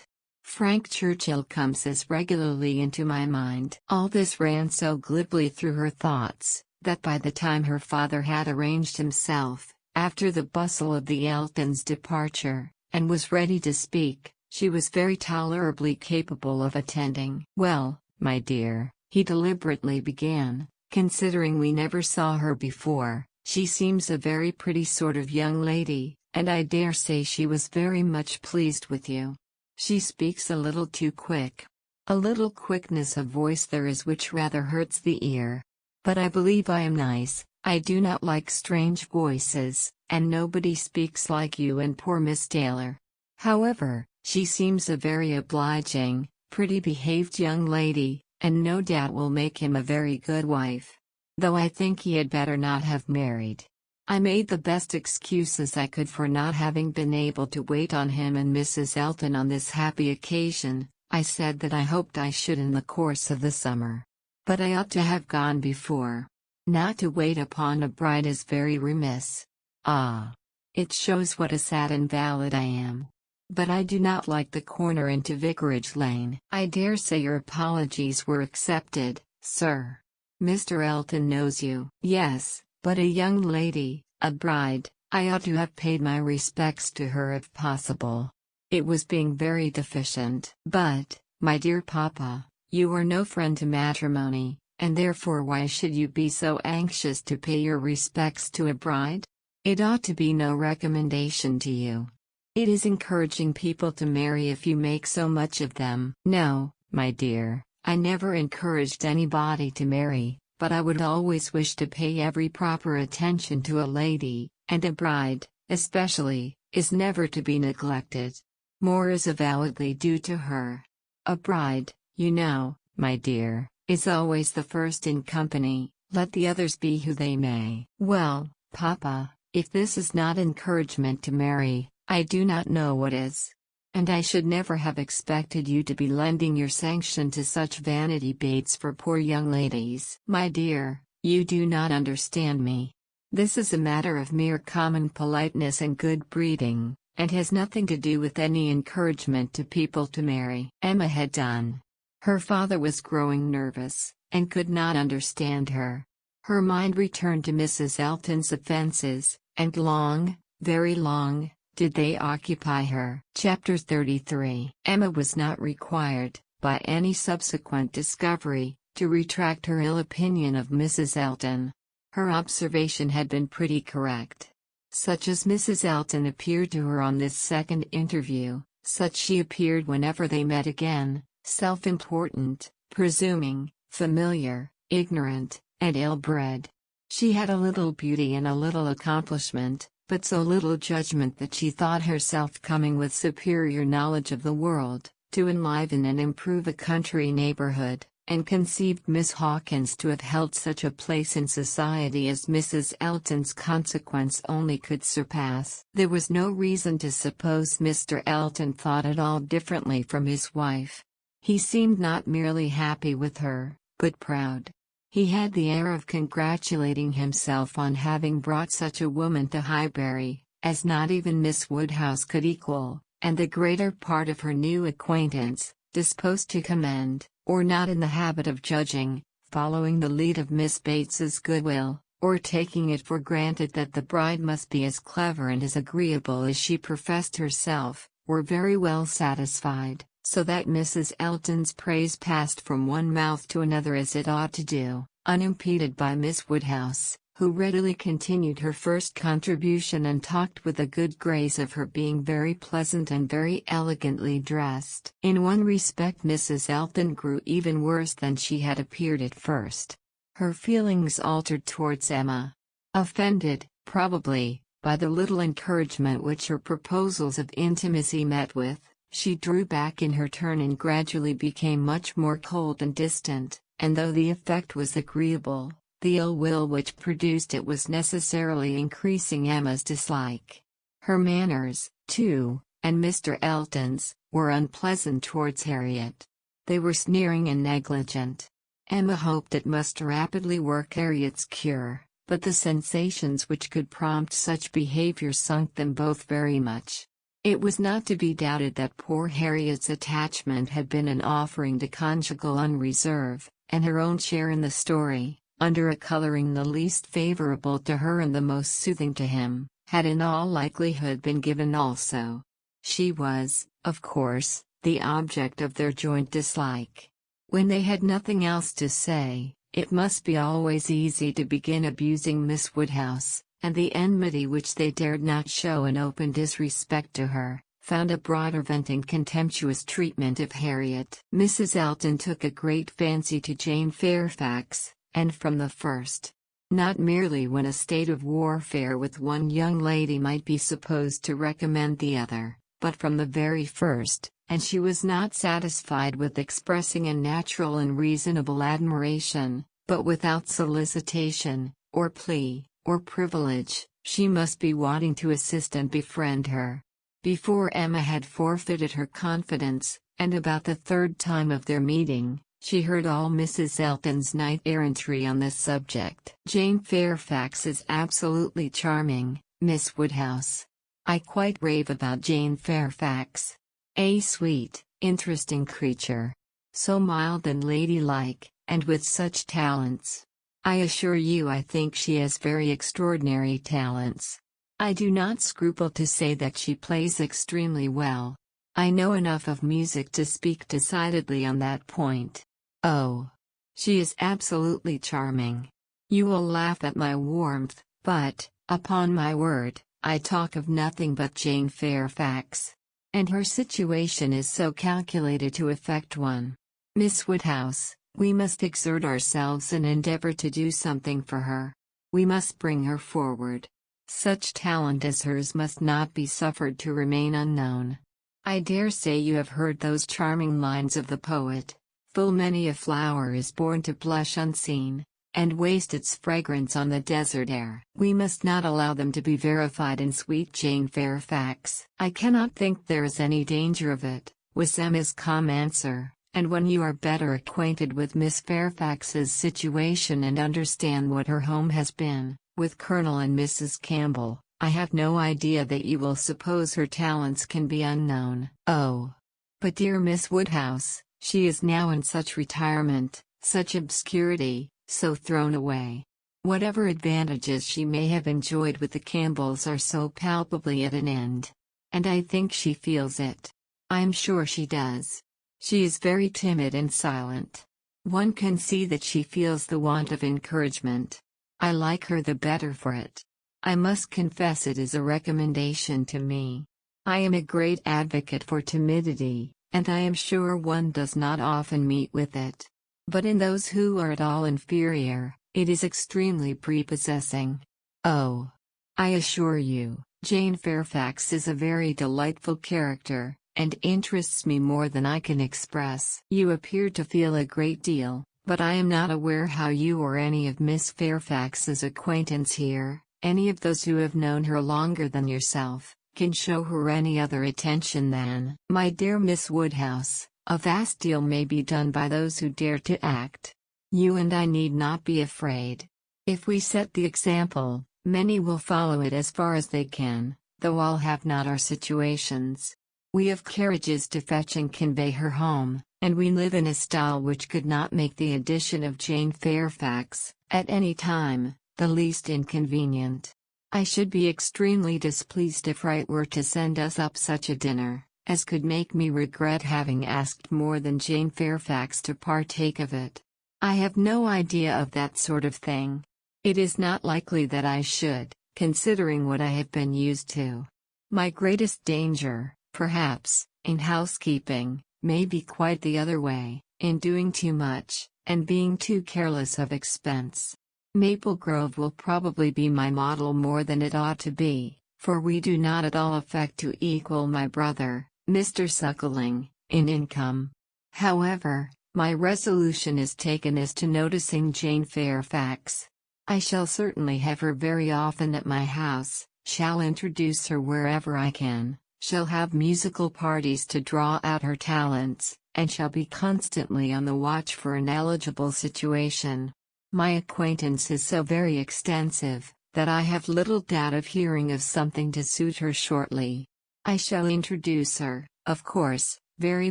[SPEAKER 1] Frank Churchill comes as regularly into my mind. All this ran so glibly through her thoughts, that by the time her father had arranged himself, after the bustle of the Altons' departure, and was ready to speak, she was very tolerably capable of attending. Well, my dear, he deliberately began, considering we never saw her before, she seems a very pretty sort of young lady, and I dare say she was very much pleased with you. She speaks a little too quick. A little quickness of voice there is which rather hurts the ear. But I believe I am nice. I do not like strange voices, and nobody speaks like you and poor Miss Taylor. However, she seems a very obliging, pretty-behaved young lady, and no doubt will make him a very good wife. Though I think he had better not have married. I made the best excuses I could for not having been able to wait on him and Mrs. Alton on this happy occasion. I said that I hoped I should in the course of the summer. But I ought to have gone before. Not to wait upon a bride is very remiss. Ah! It shows what a sad invalid I am. But I do not like the corner into Vicarage Lane. I dare say your apologies were accepted, sir. Mr. Alton knows you. Yes, but a young lady, a bride, I ought to have paid my respects to her if possible. It was being very deficient. But, my dear papa, you are no friend to matrimony, and therefore why should you be so anxious to pay your respects to a bride? It ought to be no recommendation to you. It is encouraging people to marry if you make so much of them. No, my dear, I never encouraged anybody to marry, but I would always wish to pay every proper attention to a lady, and a bride, especially, is never to be neglected. More is avowedly due to her. A bride, you know, my dear, is always the first in company, let the others be who they may. Well, papa, if this is not encouragement to marry, I do not know what is. And I should never have expected you to be lending your sanction to such vanity baits for poor young ladies. My dear, you do not understand me. This is a matter of mere common politeness and good breeding, and has nothing to do with any encouragement to people to marry. Emma had done. Her father was growing nervous, and could not understand her. Her mind returned to Mrs. Alton's offences, and long, very long, did they occupy her. Chapter 33. Emma was not required, by any subsequent discovery, to retract her ill opinion of Mrs. Alton. Her observation had been pretty correct. Such as Mrs. Alton appeared to her on this second interview, such she appeared whenever they met again, self-important, presuming, familiar, ignorant, and ill-bred. She had a little beauty and a little accomplishment, but so little judgment that she thought herself coming with superior knowledge of the world, to enliven and improve a country neighborhood, and conceived Miss Hawkins to have held such a place in society as Mrs. Alton's consequence only could surpass. There was no reason to suppose Mr. Alton thought at all differently from his wife. He seemed not merely happy with her, but proud. He had the air of congratulating himself on having brought such a woman to Highbury, as not even Miss Woodhouse could equal, and the greater part of her new acquaintance, disposed to commend, or not in the habit of judging, following the lead of Miss Bates's goodwill, or taking it for granted that the bride must be as clever and as agreeable as she professed herself, were very well satisfied, so that Mrs. Alton's praise passed from one mouth to another as it ought to do, unimpeded by Miss Woodhouse, who readily continued her first contribution and talked with a good grace of her being very pleasant and very elegantly dressed. In one respect Mrs. Alton grew even worse than she had appeared at first. Her feelings altered towards Emma. Offended, probably, by the little encouragement which her proposals of intimacy met with, she drew back in her turn and gradually became much more cold and distant, and though the effect was agreeable, the ill will which produced it was necessarily increasing Emma's dislike. Her manners, too, and Mr. Alton's, were unpleasant towards Harriet. They were sneering and negligent. Emma hoped it must rapidly work Harriet's cure, but the sensations which could prompt such behavior sunk them both very much. It was not to be doubted that poor Harriet's attachment had been an offering to conjugal unreserve, and her own share in the story, under a coloring the least favorable to her and the most soothing to him, had in all likelihood been given also. She was, of course, the object of their joint dislike. When they had nothing else to say, it must be always easy to begin abusing Miss Woodhouse, and the enmity which they dared not show in open disrespect to her, found a broader vent in contemptuous treatment of Harriet. Mrs. Alton took a great fancy to Jane Fairfax, and from the first. Not merely when a state of warfare with one young lady might be supposed to recommend the other, but from the very first, and she was not satisfied with expressing a natural and reasonable admiration, but without solicitation, or plea, or privilege, she must be wanting to assist and befriend her. Before Emma had forfeited her confidence, and about the third time of their meeting, She heard all Mrs. Elton's knight-errantry on this subject. "Jane Fairfax is absolutely charming, Miss Woodhouse. I quite rave about Jane Fairfax. A sweet, interesting creature. So mild and ladylike, and with such talents. I assure you I think she has very extraordinary talents. I do not scruple to say that she plays extremely well. I know enough of music to speak decidedly on that point. Oh, she is absolutely charming. You will laugh at my warmth, but, upon my word, I talk of nothing but Jane Fairfax. And her situation is so calculated to affect one. Miss Woodhouse, we must exert ourselves and endeavor to do something for her. We must bring her forward. Such talent as hers must not be suffered to remain unknown. I dare say you have heard those charming lines of the poet, 'Full many a flower is born to blush unseen, and waste its fragrance on the desert air.' We must not allow them to be verified in sweet Jane Fairfax." "I cannot think there is any danger of it," was Emma's calm answer, "and when you are better acquainted with Miss Fairfax's situation and understand what her home has been, with Colonel and Mrs. Campbell, I have no idea that you will suppose her talents can be unknown." "Oh, but dear Miss Woodhouse, she is now in such retirement, such obscurity, so thrown away. Whatever advantages she may have enjoyed with the Campbells are so palpably at an end. And I think she feels it. I am sure she does. She is very timid and silent. One can see that she feels the want of encouragement. I like her the better for it. I must confess it is a recommendation to me. I am a great advocate for timidity, and I am sure one does not often meet with it. But in those who are at all inferior, it is extremely prepossessing. Oh, I assure you, Jane Fairfax is a very delightful character, and interests me more than I can express." "You appear to feel a great deal, but I am not aware how you or any of Miss Fairfax's acquaintance here, any of those who have known her longer than yourself, can show her any other attention than—" "My dear Miss Woodhouse, a vast deal may be done by those who dare to act. You and I need not be afraid. If we set the example, many will follow it as far as they can, though all have not our situations. We have carriages to fetch and convey her home, and we live in a style which could not make the addition of Jane Fairfax, at any time, the least inconvenient. I should be extremely displeased if Wright were to send us up such a dinner, as could make me regret having asked more than Jane Fairfax to partake of it. I have no idea of that sort of thing. It is not likely that I should, considering what I have been used to. My greatest danger, perhaps, in housekeeping, may be quite the other way, in doing too much, and being too careless of expense. Maple Grove will probably be my model more than it ought to be, for we do not at all affect to equal my brother, Mr. Suckling, in income. However, my resolution is taken as to noticing Jane Fairfax. I shall certainly have her very often at my house, shall introduce her wherever I can, shall have musical parties to draw out her talents, and shall be constantly on the watch for an eligible situation. My acquaintance is so very extensive, that I have little doubt of hearing of something to suit her shortly. I shall introduce her, of course, very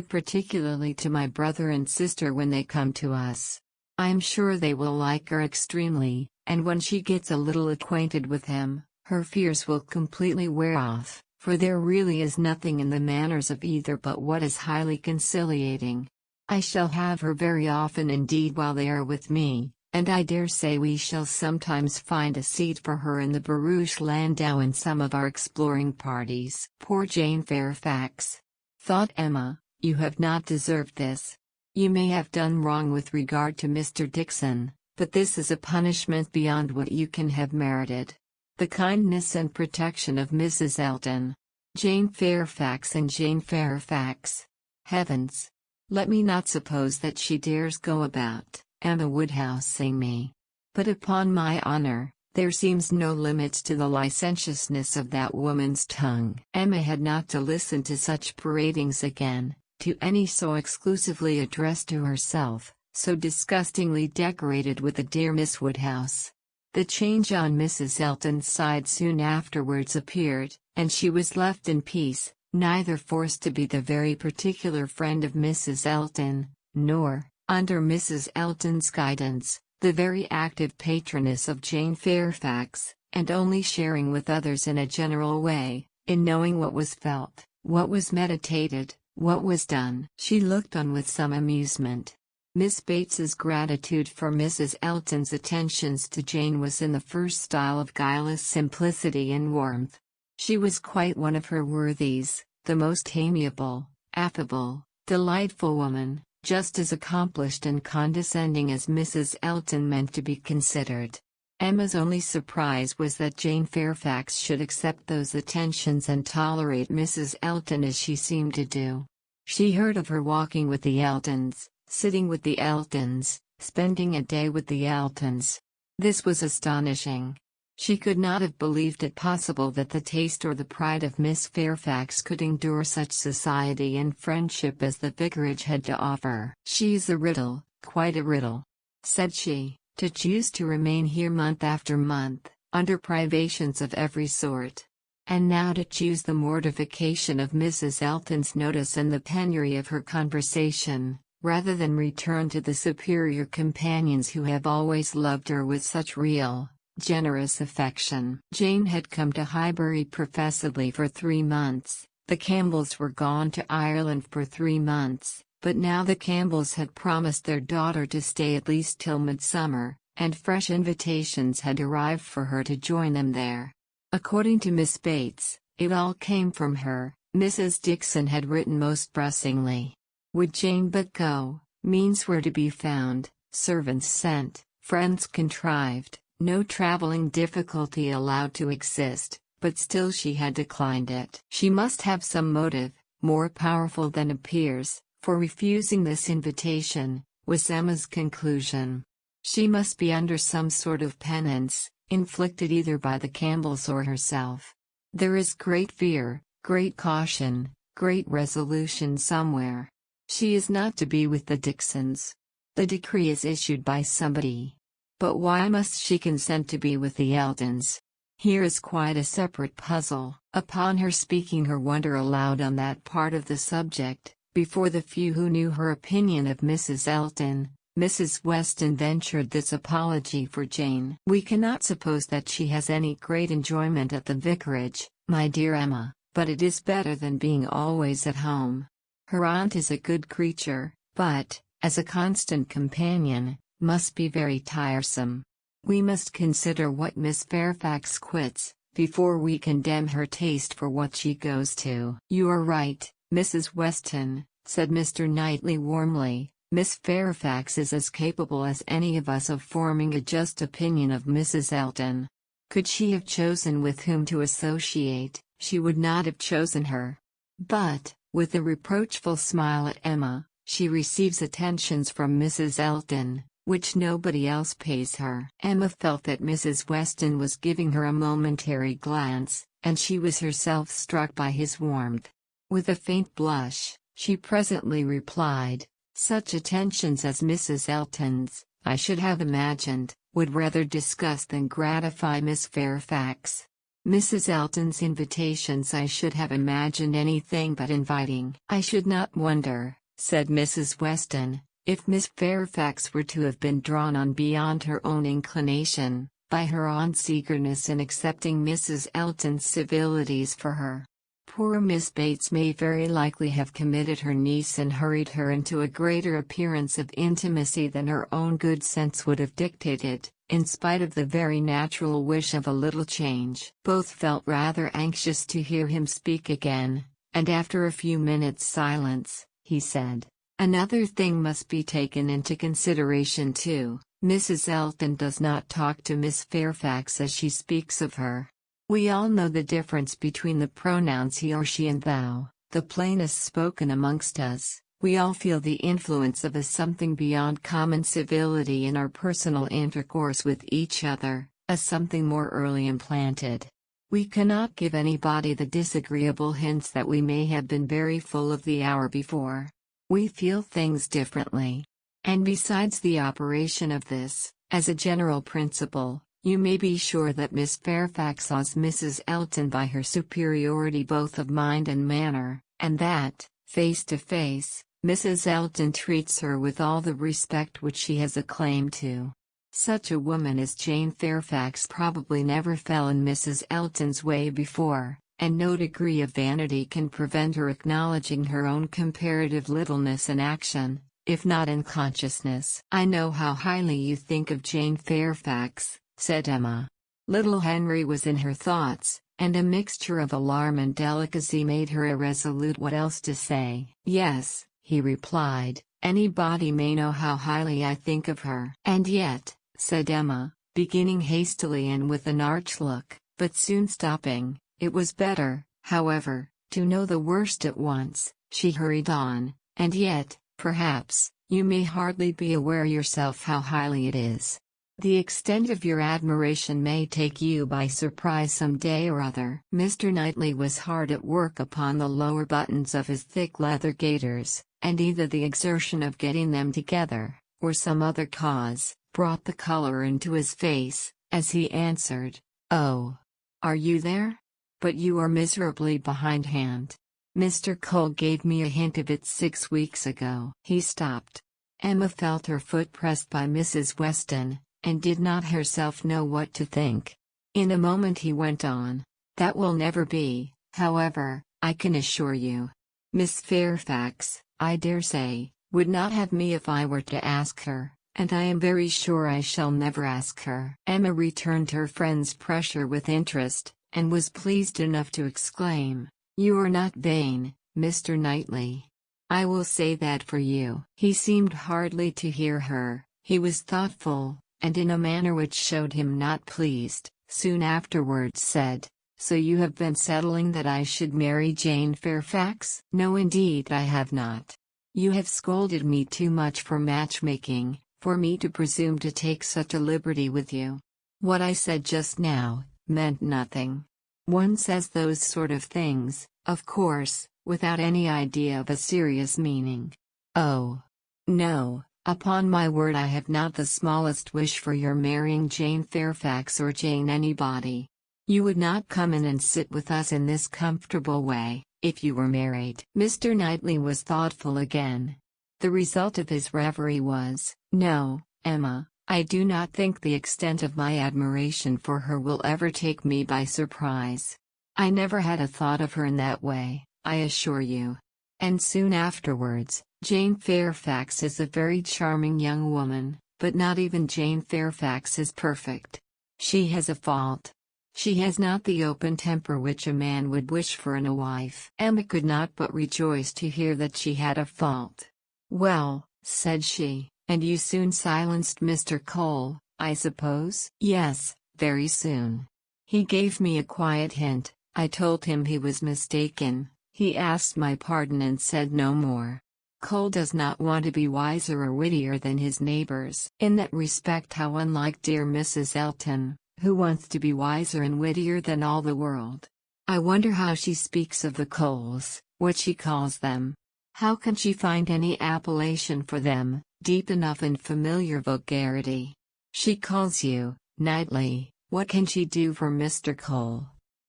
[SPEAKER 1] particularly to my brother and sister when they come to us. I am sure they will like her extremely, and when she gets a little acquainted with him, her fears will completely wear off, for there really is nothing in the manners of either but what is highly conciliating. I shall have her very often indeed while they are with me, and I dare say we shall sometimes find a seat for her in the barouche landau in some of our exploring parties." "Poor Jane Fairfax," thought Emma, "you have not deserved this. You may have done wrong with regard to Mr. Dixon, but this is a punishment beyond what you can have merited. The kindness and protection of Mrs. Alton. Jane Fairfax and Jane Fairfax. Heavens! Let me not suppose that she dares go about, Emma Woodhouse saying me. But upon my honor, there seems no limits to the licentiousness of that woman's tongue." Emma had not to listen to such paradings again, to any so exclusively addressed to herself, so disgustingly decorated with a dear Miss Woodhouse. The change on Mrs. Elton's side soon afterwards appeared, and she was left in peace, neither forced to be the very particular friend of Mrs. Elton, nor, under Mrs. Elton's guidance, the very active patroness of Jane Fairfax, and only sharing with others in a general way, in knowing what was felt, what was meditated, what was done. She looked on with some amusement. Miss Bates's gratitude for Mrs. Elton's attentions to Jane was in the first style of guileless simplicity and warmth. She was quite one of her worthies, the most amiable, affable, delightful woman, just as accomplished and condescending as Mrs. Elton meant to be considered. Emma's only surprise was that Jane Fairfax should accept those attentions and tolerate Mrs. Elton as she seemed to do. She heard of her walking with the Eltons, sitting with the Eltons, spending a day with the Eltons. This was astonishing. She could not have believed it possible that the taste or the pride of Miss Fairfax could endure such society and friendship as the vicarage had to offer. "She's a riddle, quite a riddle," said she, "to choose to remain here month after month, under privations of every sort. And now to choose the mortification of Mrs. Elton's notice and the penury of her conversation, rather than return to the superior companions who have always loved her with such real, generous affection." Jane had come to Highbury professedly for 3 months, the Campbells were gone to Ireland for 3 months, but now the Campbells had promised their daughter to stay at least till midsummer, and fresh invitations had arrived for her to join them there. According to Miss Bates, it all came from her. Mrs. Dixon had written most pressingly. Would Jane but go, means were to be found, servants sent, friends contrived, no travelling difficulty allowed to exist, but still she had declined it. She must have some motive, more powerful than appears, for refusing this invitation, was Emma's conclusion. She must be under some sort of penance, inflicted either by the Campbells or herself. There is great fear, great caution, great resolution somewhere. She is not to be with the Dixons. The decree is issued by somebody. But why must she consent to be with the Eltons? Here is quite a separate puzzle. Upon her speaking her wonder aloud on that part of the subject, before the few who knew her opinion of Mrs. Elton, Mrs. Weston ventured this apology for Jane. "We cannot suppose that she has any great enjoyment at the vicarage, my dear Emma, but it is better than being always at home. Her aunt is a good creature, but, as a constant companion, must be very tiresome. We must consider what Miss Fairfax quits, before we condemn her taste for what she goes to." "You are right, Mrs. Weston," said Mr. Knightley warmly. "Miss Fairfax is as capable as any of us of forming a just opinion of Mrs. Elton. Could she have chosen with whom to associate, she would not have chosen her. But, with a reproachful smile at Emma, she receives attentions from Mrs. Elton, which nobody else pays her." Emma felt that Mrs. Weston was giving her a momentary glance, and she was herself struck by his warmth. With a faint blush, she presently replied, "Such attentions as Mrs. Elton's, I should have imagined, would rather disgust than gratify Miss Fairfax. Mrs. Elton's invitations I should have imagined anything but inviting." "I should not wonder," said Mrs. Weston, "if Miss Fairfax were to have been drawn on beyond her own inclination, by her aunt's eagerness in accepting Mrs. Elton's civilities for her. Poor Miss Bates may very likely have committed her niece and hurried her into a greater appearance of intimacy than her own good sense would have dictated, in spite of the very natural wish of a little change." Both felt rather anxious to hear him speak again, and after a few minutes' silence, he said, "Another thing must be taken into consideration too. Mrs. Elton does not talk to Miss Fairfax as she speaks of her. We all know the difference between the pronouns he or she and thou, the plainest spoken amongst us. We all feel the influence of a something beyond common civility in our personal intercourse with each other, a something more early implanted. We cannot give anybody the disagreeable hints that we may have been very full of the hour before. We feel things differently. And besides the operation of this, as a general principle, you may be sure that Miss Fairfax awes Mrs. Elton by her superiority both of mind and manner, and that, face to face, Mrs. Elton treats her with all the respect which she has a claim to. Such a woman as Jane Fairfax probably never fell in Mrs. Elton's way before, and no degree of vanity can prevent her acknowledging her own comparative littleness in action, if not in consciousness. "I know how highly you think of Jane Fairfax," said Emma. Little Henry was in her thoughts, and a mixture of alarm and delicacy made her irresolute what else to say. "Yes," he replied, "anybody may know how highly I think of her." "And yet," said Emma, beginning hastily and with an arch look, but soon stopping, "it was better, however, to know the worst at once," she hurried on, "and yet, perhaps, you may hardly be aware yourself how highly it is. The extent of your admiration may take you by surprise some day or other." Mr. Knightley was hard at work upon the lower buttons of his thick leather gaiters, and either the exertion of getting them together, or some other cause, brought the color into his face, as he answered, "Oh, are you there? But you are miserably behindhand. Mr. Cole gave me a hint of it 6 weeks ago." He stopped. Emma felt her foot pressed by Mrs. Weston, and did not herself know what to think. In a moment he went on, "That will never be, however, I can assure you. Miss Fairfax, I dare say, would not have me if I were to ask her, and I am very sure I shall never ask her." Emma returned her friend's pressure with interest, and was pleased enough to exclaim, "You are not vain, Mr. Knightley. I will say that for you." He seemed hardly to hear her. He was thoughtful, and in a manner which showed him not pleased, soon afterwards said, "So you have been settling that I should marry Jane Fairfax?" "No, indeed I have not. You have scolded me too much for matchmaking, for me to presume to take such a liberty with you. What I said just now meant nothing. One says those sort of things, of course, without any idea of a serious meaning." "Oh, no. Upon my word I have not the smallest wish for your marrying Jane Fairfax or Jane anybody. You would not come in and sit with us in this comfortable way, if you were married." Mr. Knightley was thoughtful again. The result of his reverie was, "No, Emma, I do not think the extent of my admiration for her will ever take me by surprise. I never had a thought of her in that way, I assure you." And soon afterwards, "Jane Fairfax is a very charming young woman, but not even Jane Fairfax is perfect. She has a fault. She has not the open temper which a man would wish for in a wife." Emma could not but rejoice to hear that she had a fault. "Well," said she, "and you soon silenced Mr. Cole, I suppose?" "Yes, very soon. He gave me a quiet hint. I told him he was mistaken. He asked my pardon and said no more. Cole does not want to be wiser or wittier than his neighbors." In that respect how unlike dear Mrs. Elton, who wants to be wiser and wittier than all the world. I wonder how she speaks of the Coles, what she calls them. How can she find any appellation for them, deep enough in familiar vulgarity? She calls you, Knightley. What can she do for Mr. Cole?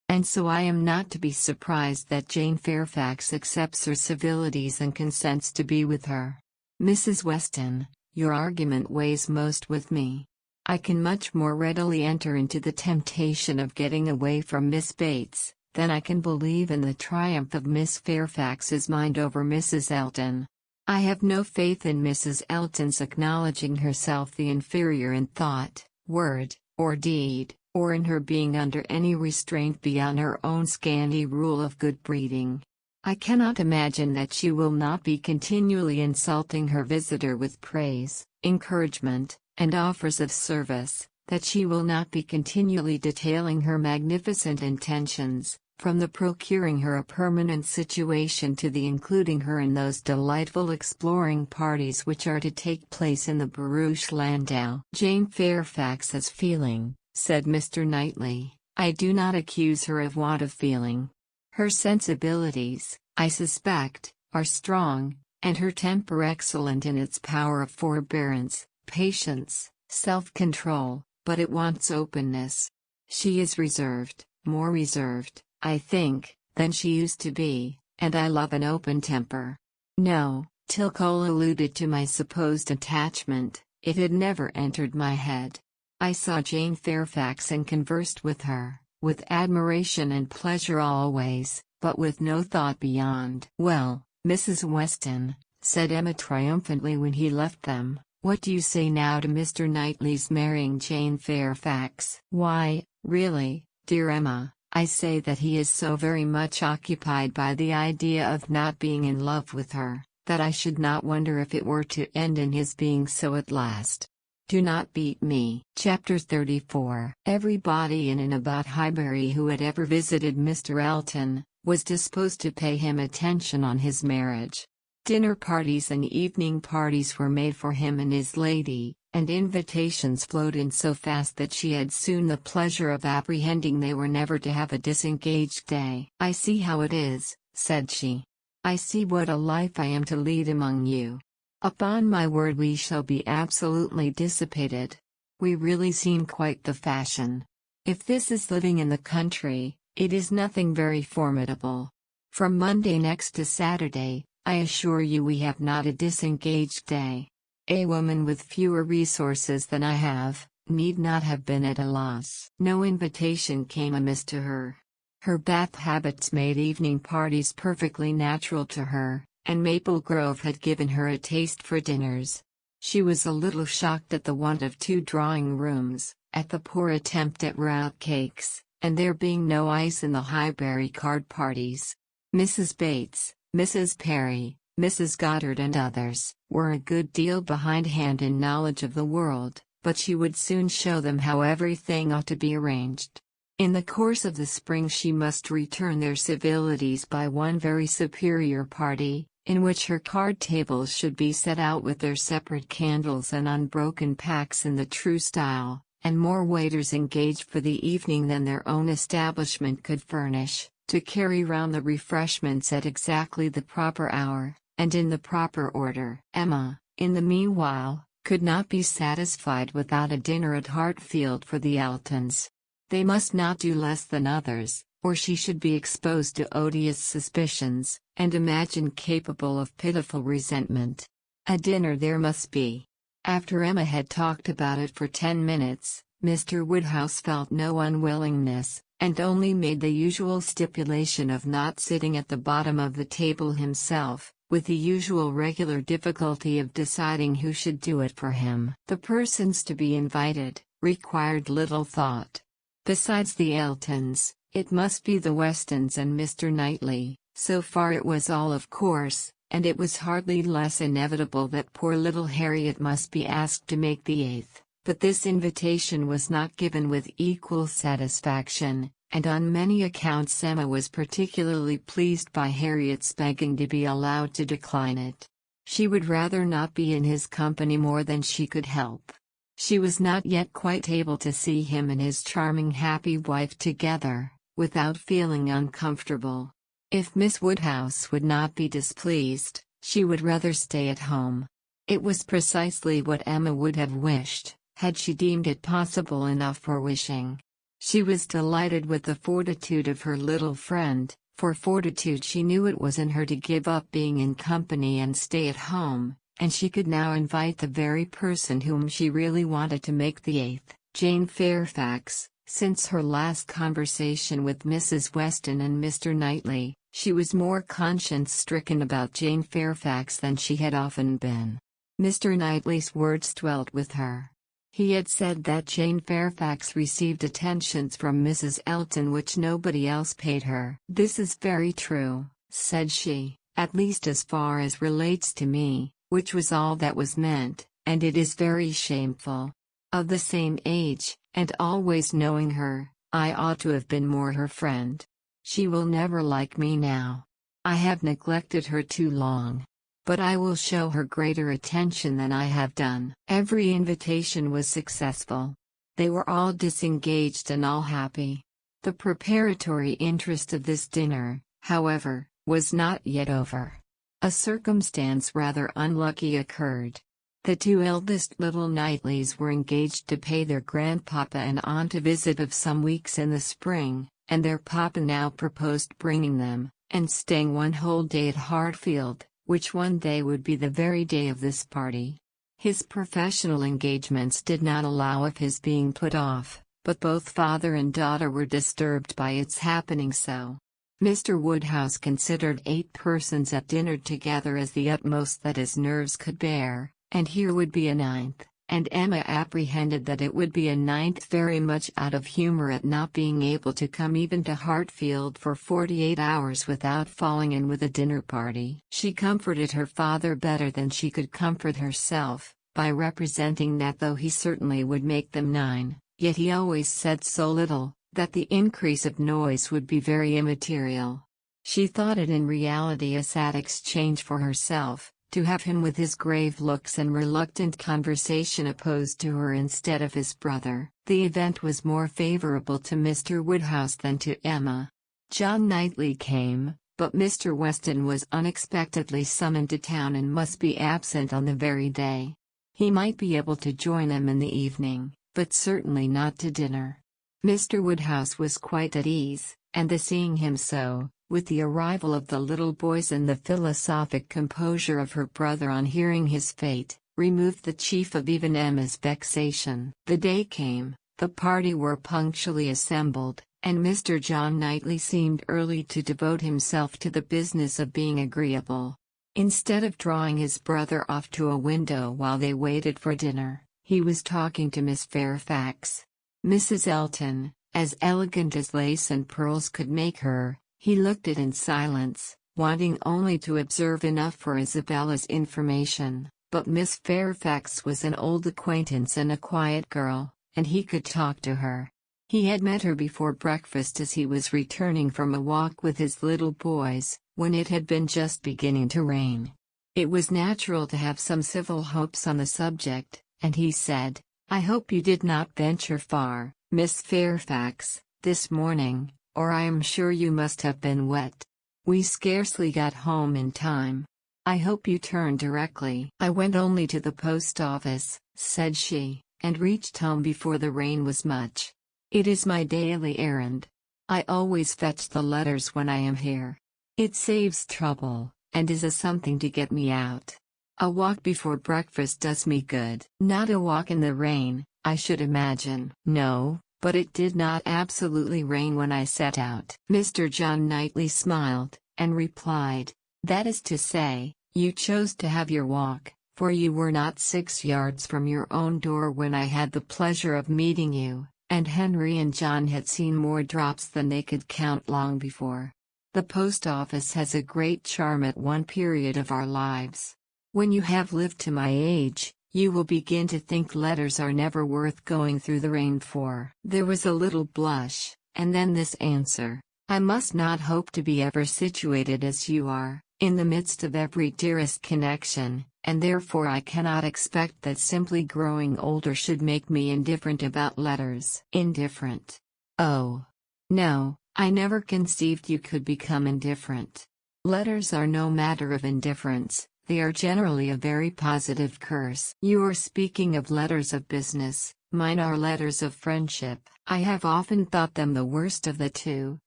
[SPEAKER 1] And so I am not to be surprised that Jane Fairfax accepts her civilities and consents to be with her. Mrs. Weston, your argument weighs most with me. I can much more readily enter into the temptation of getting away from Miss Bates, than I can believe in the triumph of Miss Fairfax's mind over Mrs. Elton. I have no faith in Mrs. Elton's acknowledging herself the inferior in thought, word, or deed, or in her being under any restraint beyond her own scanty rule of good breeding. I cannot imagine that she will not be continually insulting her visitor with praise, encouragement, and offers of service, that she will not be continually detailing her magnificent intentions, from the procuring her a permanent situation to the including her in those delightful exploring parties which are to take place in the barouche landau. Jane Fairfax has feeling, said Mr. Knightley. I do not accuse her of want of feeling. Her sensibilities, I suspect, are strong, and her temper excellent in its power of forbearance, patience, self-control, but it wants openness. She is reserved, more reserved, I think, than she used to be, and I love an open temper. No, till Cole alluded to my supposed attachment, it had never entered my head. I saw Jane Fairfax and conversed with her, with admiration and pleasure always, but with no thought beyond. "Well, Mrs. Weston," said Emma triumphantly when he left them, "what do you say now to Mr. Knightley's marrying Jane Fairfax?" "Why, really, dear Emma, I say that he is so very much occupied by the idea of not being in love with her, that I should not wonder if it were to end in his being so at last. Do not beat me." Chapter 34. Everybody in and about Highbury who had ever visited Mr. Alton was disposed to pay him attention on his marriage. Dinner parties and evening parties were made for him and his lady, and invitations flowed in so fast that she had soon the pleasure of apprehending they were never to have a disengaged day. "I see how it is," said she. "I see what a life I am to lead among you. Upon my word, we shall be absolutely dissipated. We really seem quite the fashion. If this is living in the country, it is nothing very formidable. From Monday next to Saturday, I assure you we have not a disengaged day. A woman with fewer resources than I have, need not have been at a loss." No invitation came amiss to her. Her Bath habits made evening parties perfectly natural to her, and Maple Grove had given her a taste for dinners. She was a little shocked at the want of 2 drawing rooms, at the poor attempt at rout cakes, and there being no ice in the Highbury card parties. Mrs. Bates, Mrs. Perry, Mrs. Goddard and others were a good deal behindhand in knowledge of the world, but she would soon show them how everything ought to be arranged. In the course of the spring she must return their civilities by one very superior party, in which her card tables should be set out with their separate candles and unbroken packs in the true style, and more waiters engaged for the evening than their own establishment could furnish, to carry round the refreshments at exactly the proper hour, and in the proper order. Emma, in the meanwhile, could not be satisfied without a dinner at Hartfield for the Altons. They must not do less than others, or she should be exposed to odious suspicions, and imagined capable of pitiful resentment. A dinner there must be. After Emma had talked about it for 10 minutes, Mr. Woodhouse felt no unwillingness, and only made the usual stipulation of not sitting at the bottom of the table himself, with the usual regular difficulty of deciding who should do it for him. The persons to be invited required little thought. Besides the Altons, it must be the Westons and Mr. Knightley. So far it was all of course, and it was hardly less inevitable that poor little Harriet must be asked to make the 8th. But this invitation was not given with equal satisfaction, and on many accounts Emma was particularly pleased by Harriet's begging to be allowed to decline it. She would rather not be in his company more than she could help. She was not yet quite able to see him and his charming happy wife together, without feeling uncomfortable. If Miss Woodhouse would not be displeased, she would rather stay at home. It was precisely what Emma would have wished, had she deemed it possible enough for wishing. She was delighted with the fortitude of her little friend, for fortitude she knew it was in her to give up being in company and stay at home, and she could now invite the very person whom she really wanted to make the 8th, Jane Fairfax. Since her last conversation with Mrs. Weston and Mr. Knightley, she was more conscience-stricken about Jane Fairfax than she had often been. Mr. Knightley's words dwelt with her. He had said that Jane Fairfax received attentions from Mrs. Alton which nobody else paid her. "This is very true," said she, "at least as far as relates to me," which was all that was meant, "and it is very shameful. Of the same age, and always knowing her, I ought to have been more her friend. She will never like me now. I have neglected her too long. But I will show her greater attention than I have done." Every invitation was successful. They were all disengaged and all happy. The preparatory interest of this dinner, however, was not yet over. A circumstance rather unlucky occurred. The two eldest little Knightleys were engaged to pay their grandpapa and aunt a visit of some weeks in the spring, and their papa now proposed bringing them, and staying one whole day at Hartfield, which one day would be the very day of this party. His professional engagements did not allow of his being put off, but both father and daughter were disturbed by its happening so. Mr. Woodhouse considered 8 persons at dinner together as the utmost that his nerves could bear, and here would be a 9th, and Emma apprehended that it would be a 9th very much out of humor at not being able to come even to Hartfield for 48 hours without falling in with a dinner party. She comforted her father better than she could comfort herself, by representing that though he certainly would make them 9, yet he always said so little, that the increase of noise would be very immaterial. She thought it in reality a sad exchange for herself, to have him with his grave looks and reluctant conversation opposed to her instead of his brother. The event was more favorable to Mr. Woodhouse than to Emma. John Knightley came, but Mr. Weston was unexpectedly summoned to town and must be absent on the very day. He might be able to join them in the evening, but certainly not to dinner. Mr. Woodhouse was quite at ease, and the seeing him so, with the arrival of the little boys and the philosophic composure of her brother on hearing his fate, removed the chief of even Emma's vexation. The day came, the party were punctually assembled, and Mr. John Knightley seemed early to devote himself to the business of being agreeable. Instead of drawing his brother off to a window while they waited for dinner, he was talking to Miss Fairfax. Mrs. Alton, as elegant as lace and pearls could make her, he looked at in silence, wanting only to observe enough for Isabella's information, but Miss Fairfax was an old acquaintance and a quiet girl, and he could talk to her. He had met her before breakfast as he was returning from a walk with his little boys, when it had been just beginning to rain. It was natural to have some civil hopes on the subject, and he said, "I hope you did not venture far, Miss Fairfax, this morning, or I am sure you must have been wet. We scarcely got home in time. I hope you turned directly." "I went only to the post office," said she, "and reached home before the rain was much. It is my daily errand. I always fetch the letters when I am here. It saves trouble, and is a something to get me out. A walk before breakfast does me good." "Not a walk in the rain, I should imagine." "No, but it did not absolutely rain when I set out." Mr. John Knightley smiled, and replied, "That is to say, you chose to have your walk, for you were not 6 yards from your own door when I had the pleasure of meeting you, and Henry and John had seen more drops than they could count long before. The post office has a great charm at one period of our lives. When you have lived to my age, you will begin to think letters are never worth going through the rain for." There was a little blush, and then this answer, "I must not hope to be ever situated as you are, in the midst of every dearest connection, and therefore I cannot expect that simply growing older should make me indifferent about letters." "Indifferent? Oh, no, I never conceived you could become indifferent. Letters are no matter of indifference. They are generally a very positive curse." "You are speaking of letters of business, mine are letters of friendship." "I have often thought them the worst of the two,"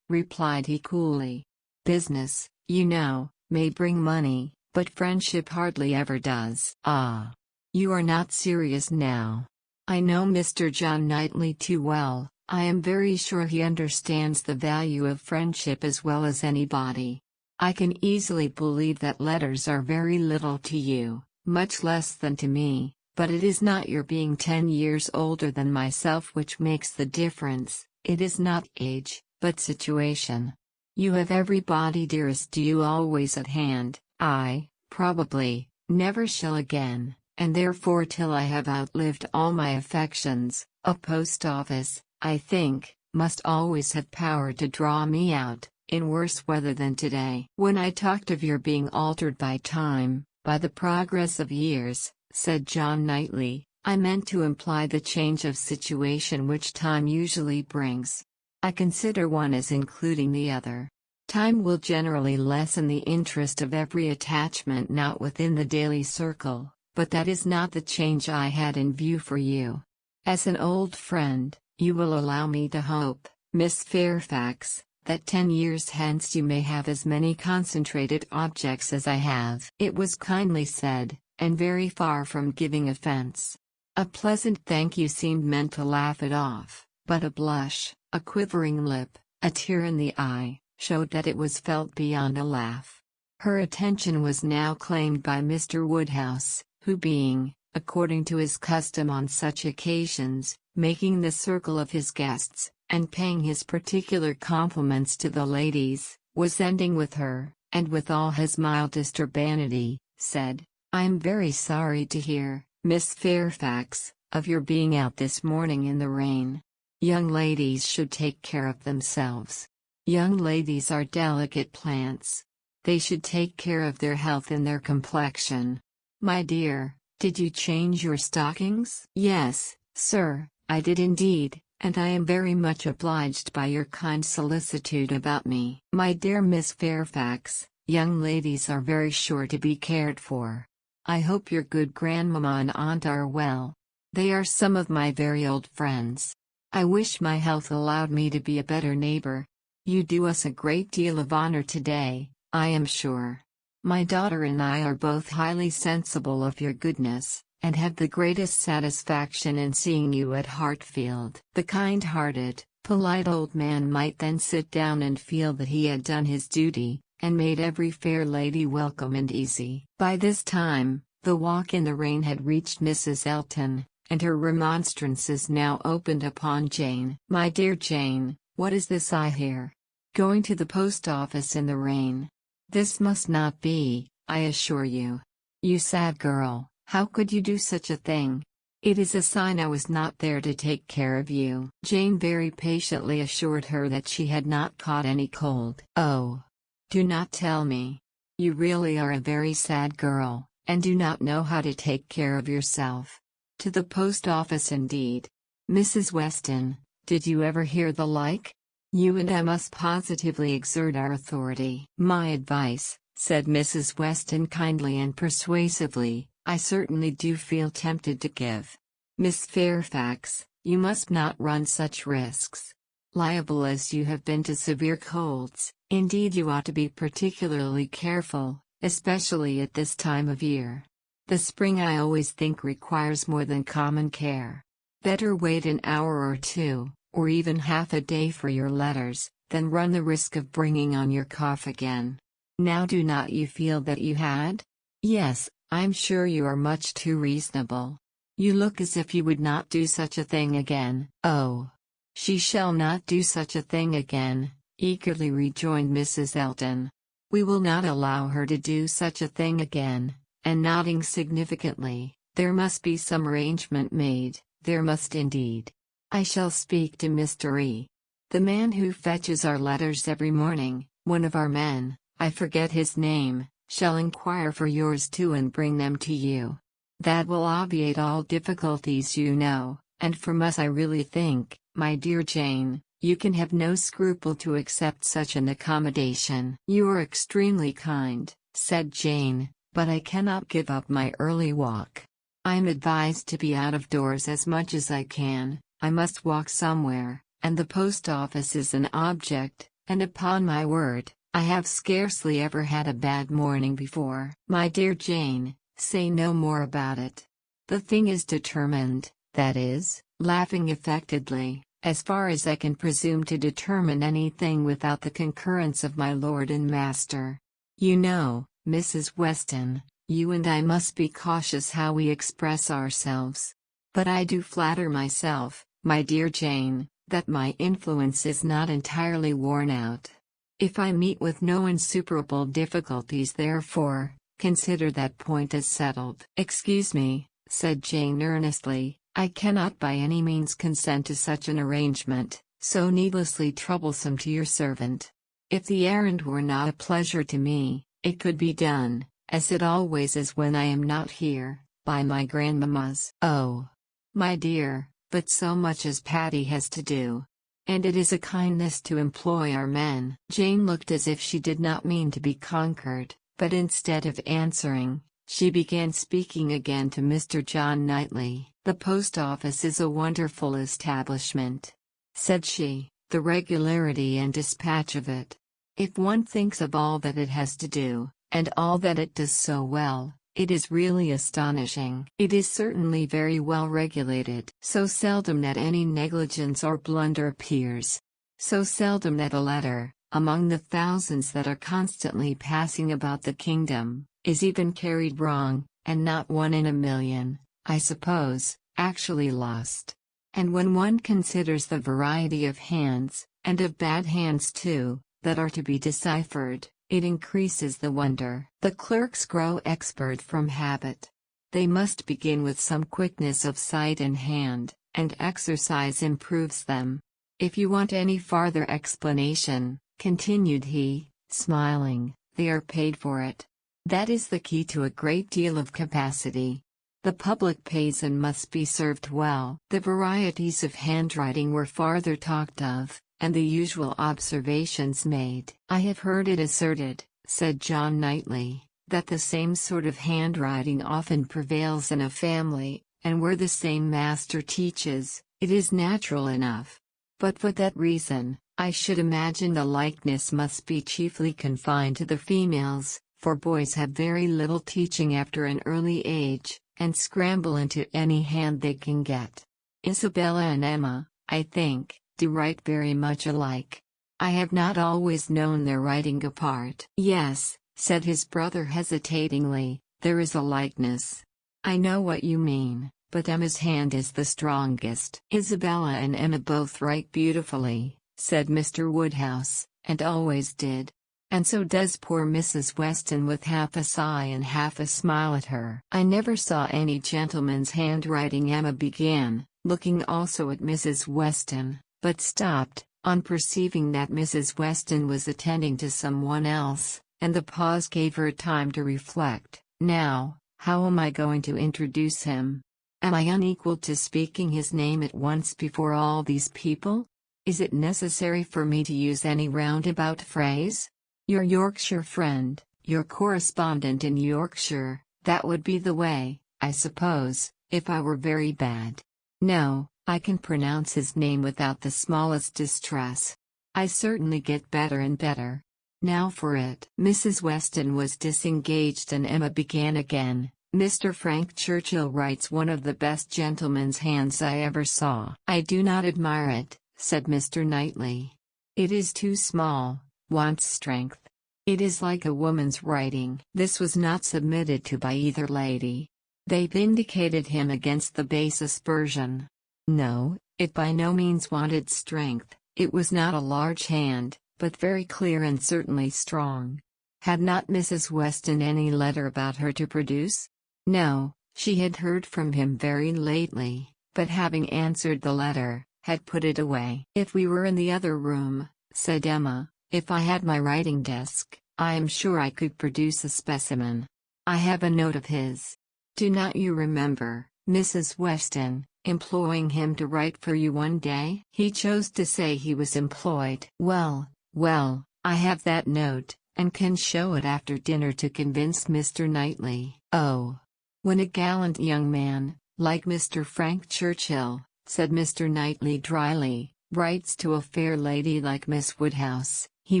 [SPEAKER 1] replied he coolly. "Business, you know, may bring money, but friendship hardly ever does." "Ah! You are not serious now." "I know Mr. John Knightley too well. I am very sure he understands the value of friendship as well as anybody. I can easily believe that letters are very little to you, much less than to me, but it is not your being 10 years older than myself which makes the difference. It is not age, but situation. You have everybody dearest to you always at hand. I, probably, never shall again, and therefore till I have outlived all my affections, a post office, I think, must always have power to draw me out, in worse weather than today." "When I talked of your being altered by time, by the progress of years," said John Knightley, "I meant to imply the change of situation which time usually brings. I consider one as including the other. Time will generally lessen the interest of every attachment not within the daily circle, but that is not the change I had in view for you. As an old friend, you will allow me to hope, Miss Fairfax, that 10 years hence you may have as many concentrated objects as I have." It was kindly said, and very far from giving offense. A pleasant thank you seemed meant to laugh it off, but a blush, a quivering lip, a tear in the eye, showed that it was felt beyond a laugh. Her attention was now claimed by Mr. Woodhouse, who being, according to his custom on such occasions, making the circle of his guests, and paying his particular compliments to the ladies, was ending with her, and with all his mildest urbanity, said, "I am very sorry to hear, Miss Fairfax, of your being out this morning in the rain. Young ladies should take care of themselves. Young ladies are delicate plants. They should take care of their health and their complexion. My dear, did you change your stockings?" "Yes, sir, I did indeed, and I am very much obliged by your kind solicitude about me." "My dear Miss Fairfax, young ladies are very sure to be cared for. I hope your good grandmamma and aunt are well. They are some of my very old friends. I wish my health allowed me to be a better neighbor. You do us a great deal of honor today, I am sure. My daughter and I are both highly sensible of your goodness, and have the greatest satisfaction in seeing you at Hartfield." The kind-hearted, polite old man might then sit down and feel that he had done his duty, and made every fair lady welcome and easy. By this time, the walk in the rain had reached Mrs. Alton, and her remonstrances now opened upon Jane. "My dear Jane, what is this I hear? Going to the post office in the rain? This must not be, I assure you. You sad girl, how could you do such a thing? It is a sign I was not there to take care of you." Jane very patiently assured her that she had not caught any cold. "Oh, do not tell me. You really are a very sad girl, and do not know how to take care of yourself. To the post office indeed. Mrs. Weston, did you ever hear the like? You and I must positively exert our authority." "My advice," said Mrs. Weston kindly and persuasively, "I certainly do feel tempted to give. Miss Fairfax, you must not run such risks. Liable as you have been to severe colds, indeed you ought to be particularly careful, especially at this time of year. The spring I always think requires more than common care. Better wait an hour or two, or even half a day for your letters, than run the risk of bringing on your cough again. Now do not you feel that you had? Yes, I'm sure you are much too reasonable. You look as if you would not do such a thing again." "Oh, she shall not do such a thing again," eagerly rejoined Mrs. Alton. "We will not allow her to do such a thing again," and nodding significantly, "there must be some arrangement made, there must indeed. I shall speak to Mr. E. The man who fetches our letters every morning, one of our men, I forget his name, shall inquire for yours too and bring them to you. That will obviate all difficulties you know, and from us I really think, my dear Jane, you can have no scruple to accept such an accommodation." "You are extremely kind," said Jane, "but I cannot give up my early walk. I am advised to be out of doors as much as I can. I must walk somewhere, and the post office is an object, and upon my word, I have scarcely ever had a bad morning before." "My dear Jane, say no more about it. The thing is determined, that is," laughing affectedly, "as far as I can presume to determine anything without the concurrence of my lord and master. You know, Mrs. Weston, you and I must be cautious how we express ourselves. But I do flatter myself, my dear Jane, that my influence is not entirely worn out. If I meet with no insuperable difficulties therefore, consider that point as settled." "Excuse me," said Jane earnestly, "I cannot by any means consent to such an arrangement, so needlessly troublesome to your servant. If the errand were not a pleasure to me, it could be done, as it always is when I am not here, by my grandmamma's." "Oh, my dear, but so much as Patty has to do. and it is a kindness to employ our men." Jane looked as if she did not mean to be conquered, but instead of answering, she began speaking again to Mr. John Knightley. "The post office is a wonderful establishment," said she, "the regularity and dispatch of it. If one thinks of all that it has to do, and all that it does so well, it is really astonishing. It is certainly very well regulated. So seldom that any negligence or blunder appears. So seldom that a letter, among the thousands that are constantly passing about the kingdom, is even carried wrong, and not one in a million, I suppose, actually lost. And when one considers the variety of hands, and of bad hands too, that are to be deciphered, it increases the wonder. The clerks grow expert from habit. They must begin with some quickness of sight and hand, and exercise improves them. If you want any farther explanation," continued he, smiling, "they are paid for it. That is the key to a great deal of capacity. The public pays and must be served well." The varieties of handwriting were farther talked of, and the usual observations made. "I have heard it asserted," said John Knightley, "that the same sort of handwriting often prevails in a family, and where the same master teaches, it is natural enough. But for that reason, I should imagine the likeness must be chiefly confined to the females, for boys have very little teaching after an early age, and scramble into any hand they can get. Isabella and Emma, I think, do write very much alike. I have not always known their writing apart." "Yes," said his brother hesitatingly, "there is a likeness. I know what you mean, but Emma's hand is the strongest." "Isabella and Emma both write beautifully," said Mr. Woodhouse, "and always did. And so does poor Mrs. Weston," with half a sigh and half a smile at her. "I never saw any gentleman's handwriting," Emma began, looking also at Mrs. Weston, but stopped, on perceiving that Mrs. Weston was attending to someone else, and the pause gave her time to reflect. "Now, how am I going to introduce him? Am I unequal to speaking his name at once before all these people? Is it necessary for me to use any roundabout phrase? Your Yorkshire friend, your correspondent in Yorkshire, that would be the way, I suppose, if I were very bad. No, I can pronounce his name without the smallest distress. I certainly get better and better. Now for it." Mrs. Weston was disengaged and Emma began again. "Mr. Frank Churchill writes one of the best gentleman's hands I ever saw." "I do not admire it," said Mr. Knightley. "It is too small, wants strength. It is like a woman's writing." This was not submitted to by either lady. They vindicated him against the base aspersion. No, it by no means wanted strength. It was not a large hand, but very clear and certainly strong. Had not Mrs. Weston any letter about her to produce? No, she had heard from him very lately, but having answered the letter, had put it away. "If we were in the other room," said Emma, "if I had my writing desk, I am sure I could produce a specimen. I have a note of his. Do not you remember, Mrs. Weston, employing him to write for you one day?" "He chose to say he was employed." Well, I have that note, and can show it after dinner to convince Mr. Knightley." "Oh! When a gallant young man, like Mr. Frank Churchill," said Mr. Knightley dryly, "writes to a fair lady like Miss Woodhouse, he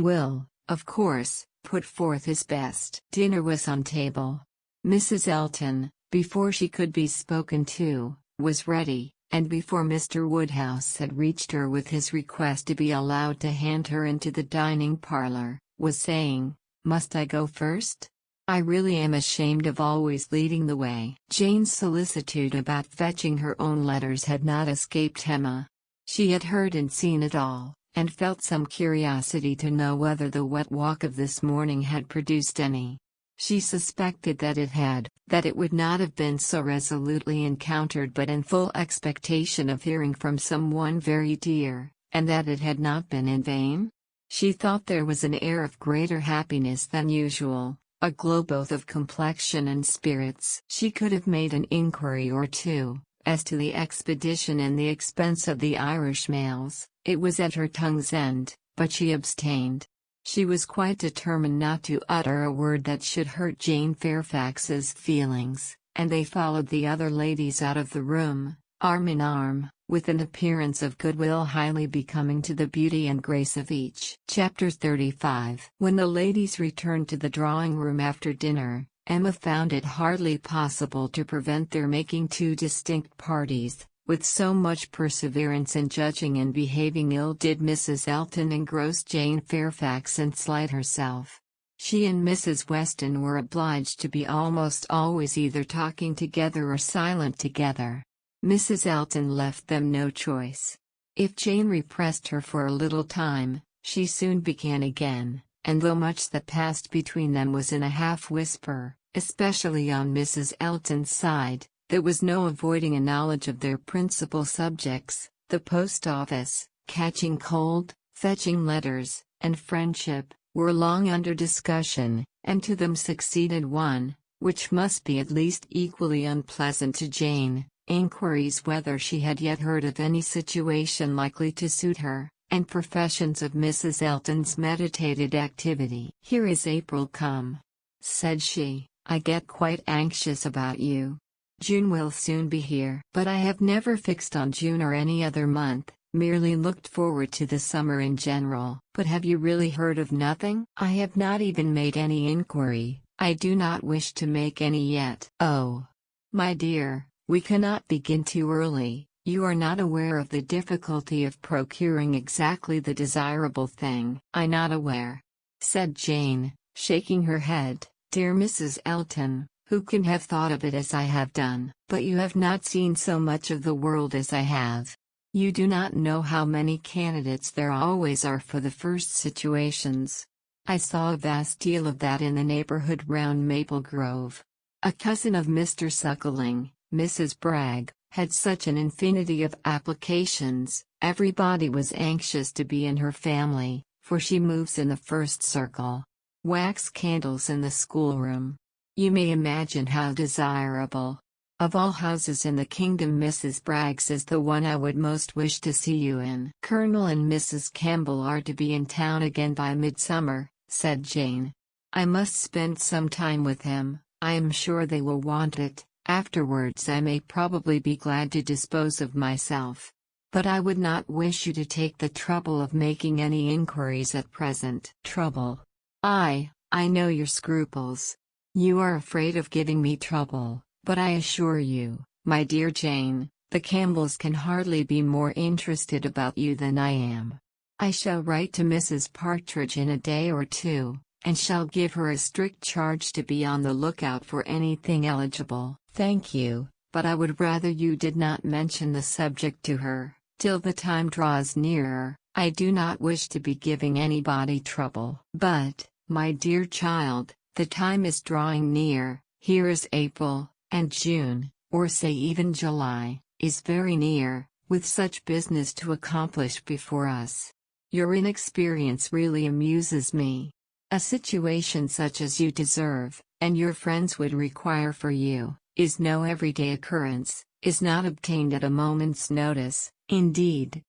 [SPEAKER 1] will, of course, put forth his best." Dinner was on table. Mrs. Alton, before she could be spoken to, was ready, and before Mr. Woodhouse had reached her with his request to be allowed to hand her into the dining parlor, was saying, "Must I go first? I really am ashamed of always leading the way." Jane's solicitude about fetching her own letters had not escaped Emma. She had heard and seen it all, and felt some curiosity to know whether the wet walk of this morning had produced any. She suspected that it had, that it would not have been so resolutely encountered but in full expectation of hearing from someone very dear, and that it had not been in vain. She thought there was an air of greater happiness than usual, a glow both of complexion and spirits. She could have made an inquiry or two, As to the expedition and the expense of the Irish mails, it was at her tongue's end, but she abstained. She was quite determined not to utter a word that should hurt Jane Fairfax's feelings, and they followed the other ladies out of the room, arm in arm, with an appearance of goodwill highly becoming to the beauty and grace of each. Chapter 35. When the ladies returned to the drawing-room after dinner, Emma found it hardly possible to prevent their making two distinct parties. With so much perseverance in judging and behaving ill did Mrs. Alton engross Jane Fairfax and slight herself. She and Mrs. Weston were obliged to be almost always either talking together or silent together. Mrs. Alton left them no choice. If Jane repressed her for a little time, she soon began again, and though much that passed between them was in a half-whisper, especially on Mrs. Alton's side, there was no avoiding a knowledge of their principal subjects: the post office, catching cold, fetching letters, and friendship, were long under discussion, and to them succeeded one, which must be at least equally unpleasant to Jane: inquiries whether she had yet heard of any situation likely to suit her, and professions of Mrs. Alton's meditated activity. "Here is April come," said she. "I get quite anxious about you. June will soon be here." "But I have never fixed on June or any other month, merely looked forward to the summer in general." "But have you really heard of nothing?" "I have not even made any inquiry. I do not wish to make any yet." "Oh, my dear, we cannot begin too early. You are not aware of the difficulty of procuring exactly the desirable thing." "I'm not aware," said Jane, shaking her head. "Dear Mrs. Alton, who can have thought of it as I have done?" "But you have not seen so much of the world as I have. You do not know how many candidates there always are for the first situations. I saw a vast deal of that in the neighborhood round Maple Grove. A cousin of Mr. Suckling, Mrs. Bragg, had such an infinity of applications. Everybody was anxious to be in her family, for she moves in the first circle. Wax candles in the schoolroom. You may imagine how desirable. Of all houses in the kingdom, Mrs. Bragg's is the one I would most wish to see you in." "Colonel and Mrs. Campbell are to be in town again by midsummer," said Jane. "I must spend some time with them. I am sure they will want it. Afterwards I may probably be glad to dispose of myself. But I would not wish you to take the trouble of making any inquiries at present." "Trouble? I know your scruples. You are afraid of giving me trouble, but I assure you, my dear Jane, the Campbells can hardly be more interested about you than I am. I shall write to Mrs. Partridge in a day or two, and shall give her a strict charge to be on the lookout for anything eligible." "Thank you, but I would rather you did not mention the subject to her, till the time draws nearer. I do not wish to be giving anybody trouble." "But, my dear child, the time is drawing near. Here is April, and June, or say even July, is very near, with such business to accomplish before us. Your inexperience really amuses me. A situation such as you deserve, and your friends would require for you, is no everyday occurrence, is not obtained at a moment's notice. Indeed,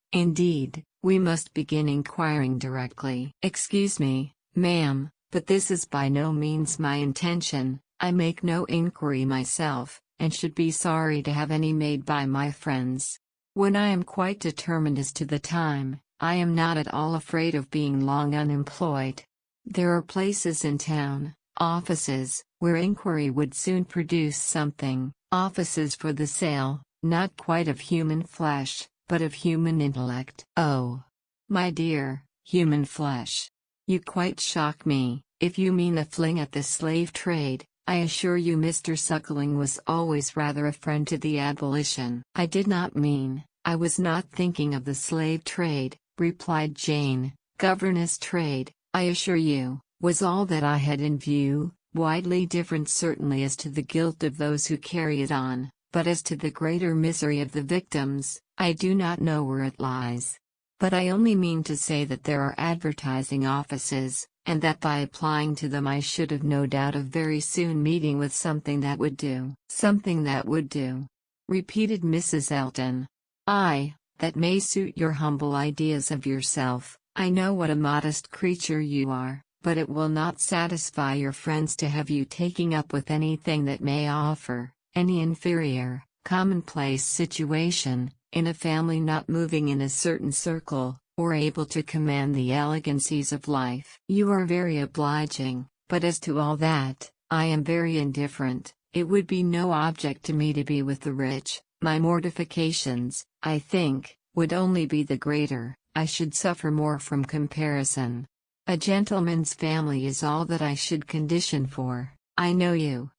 [SPEAKER 1] we must begin inquiring directly." "Excuse me, ma'am, but this is by no means my intention. I make no inquiry myself, and should be sorry to have any made by my friends. When I am quite determined as to the time, I am not at all afraid of being long unemployed. There are places in town, offices, where inquiry would soon produce something, offices for the sale, not quite of human flesh, but of human intellect." "Oh, my dear, human flesh. You quite shock me. If you mean a fling at the slave trade, I assure you Mr. Suckling was always rather a friend to the abolition." "I did not mean, I was not thinking of the slave trade," replied Jane. "Governess trade, I assure you, was all that I had in view, widely different certainly as to the guilt of those who carry it on, but as to the greater misery of the victims, I do not know where it lies. But I only mean to say that there are advertising offices, and that by applying to them I should have no doubt of very soon meeting with something that would do." "Something that would do." repeated Mrs. Alton. "Aye, that may suit your humble ideas of yourself. I know what a modest creature you are, but it will not satisfy your friends to have you taking up with anything that may offer any inferior, commonplace situation, in a family not moving in a certain circle, or able to command the elegancies of life. You are very obliging, but as to all that, I am very indifferent. It would be no object to me to be with the rich. My mortifications, I think, would only be the greater. I should suffer more from comparison. A gentleman's family is all that I should condition for. I know you,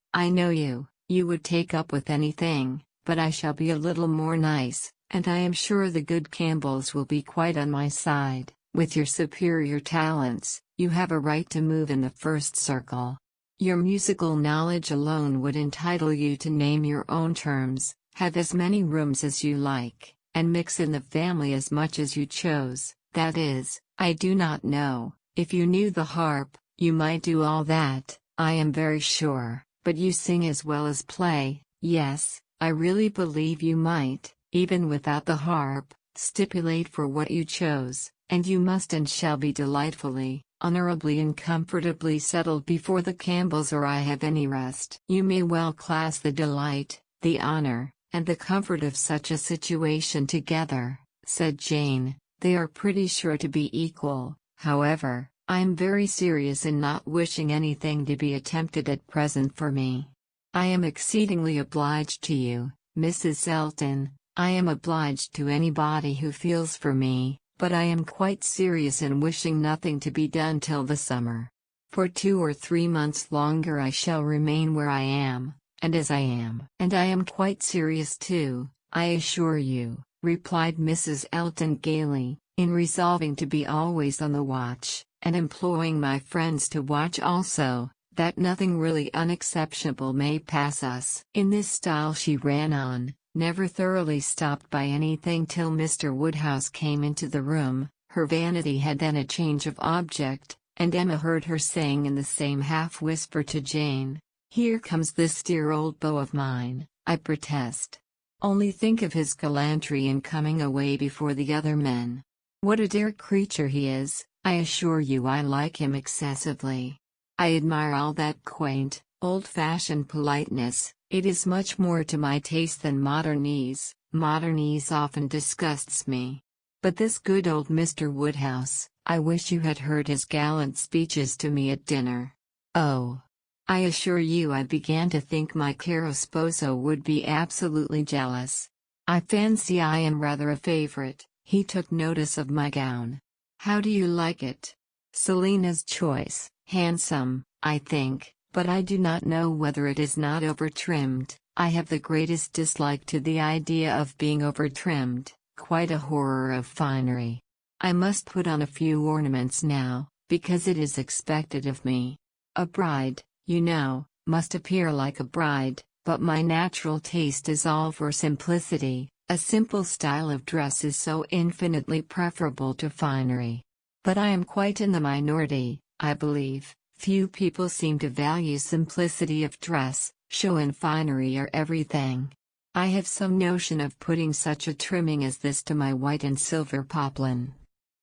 [SPEAKER 1] you would take up with anything, but I shall be a little more nice, and I am sure the good Campbells will be quite on my side. With your superior talents, you have a right to move in the first circle. Your musical knowledge alone would entitle you to name your own terms, have as many rooms as you like, and mix in the family as much as you chose. That is, I do not know, if you knew the harp, you might do all that, I am very sure, but you sing as well as play. Yes, I really believe you might, even without the harp, stipulate for what you chose, and you must and shall be delightfully, honorably and comfortably settled before the Campbells or I have any rest. You may well class the delight, the honor, and the comfort of such a situation together," said Jane. "They are pretty sure to be equal. However, I am very serious in not wishing anything to be attempted at present for me." "I am exceedingly obliged to you, Mrs. Alton. I am obliged to anybody who feels for me, but I am quite serious in wishing nothing to be done till the summer. For 2 or 3 months longer I shall remain where I am, and as I am." "And I am quite serious too, I assure you," replied Mrs. Alton gaily, "in resolving to be always on the watch, and employing my friends to watch also, that nothing really unexceptionable may pass us." In this style she ran on, never thoroughly stopped by anything till Mr. Woodhouse came into the room. Her vanity had then a change of object, and Emma heard her saying in the same half-whisper to Jane, "Here comes this dear old beau of mine, I protest. Only think of his gallantry in coming away before the other men. What a dear creature he is. I assure you I like him excessively. I admire all that quaint, old-fashioned politeness. It is much more to my taste than modernese. Modernese often disgusts me. But this good old Mr. Woodhouse, I wish you had heard his gallant speeches to me at dinner. Oh! I assure you I began to think my caro sposo would be absolutely jealous. I fancy I am rather a favorite. He took notice of my gown. How do you like it? Selina's choice, handsome, I think, but I do not know whether it is not over-trimmed. I have the greatest dislike to the idea of being over-trimmed, quite a horror of finery. I must put on a few ornaments now, because it is expected of me. A bride, you know, must appear like a bride, but my natural taste is all for simplicity. A simple style of dress is so infinitely preferable to finery. But I am quite in the minority, I believe. Few people seem to value simplicity of dress. Show and finery are everything. I have some notion of putting such a trimming as this to my white and silver poplin.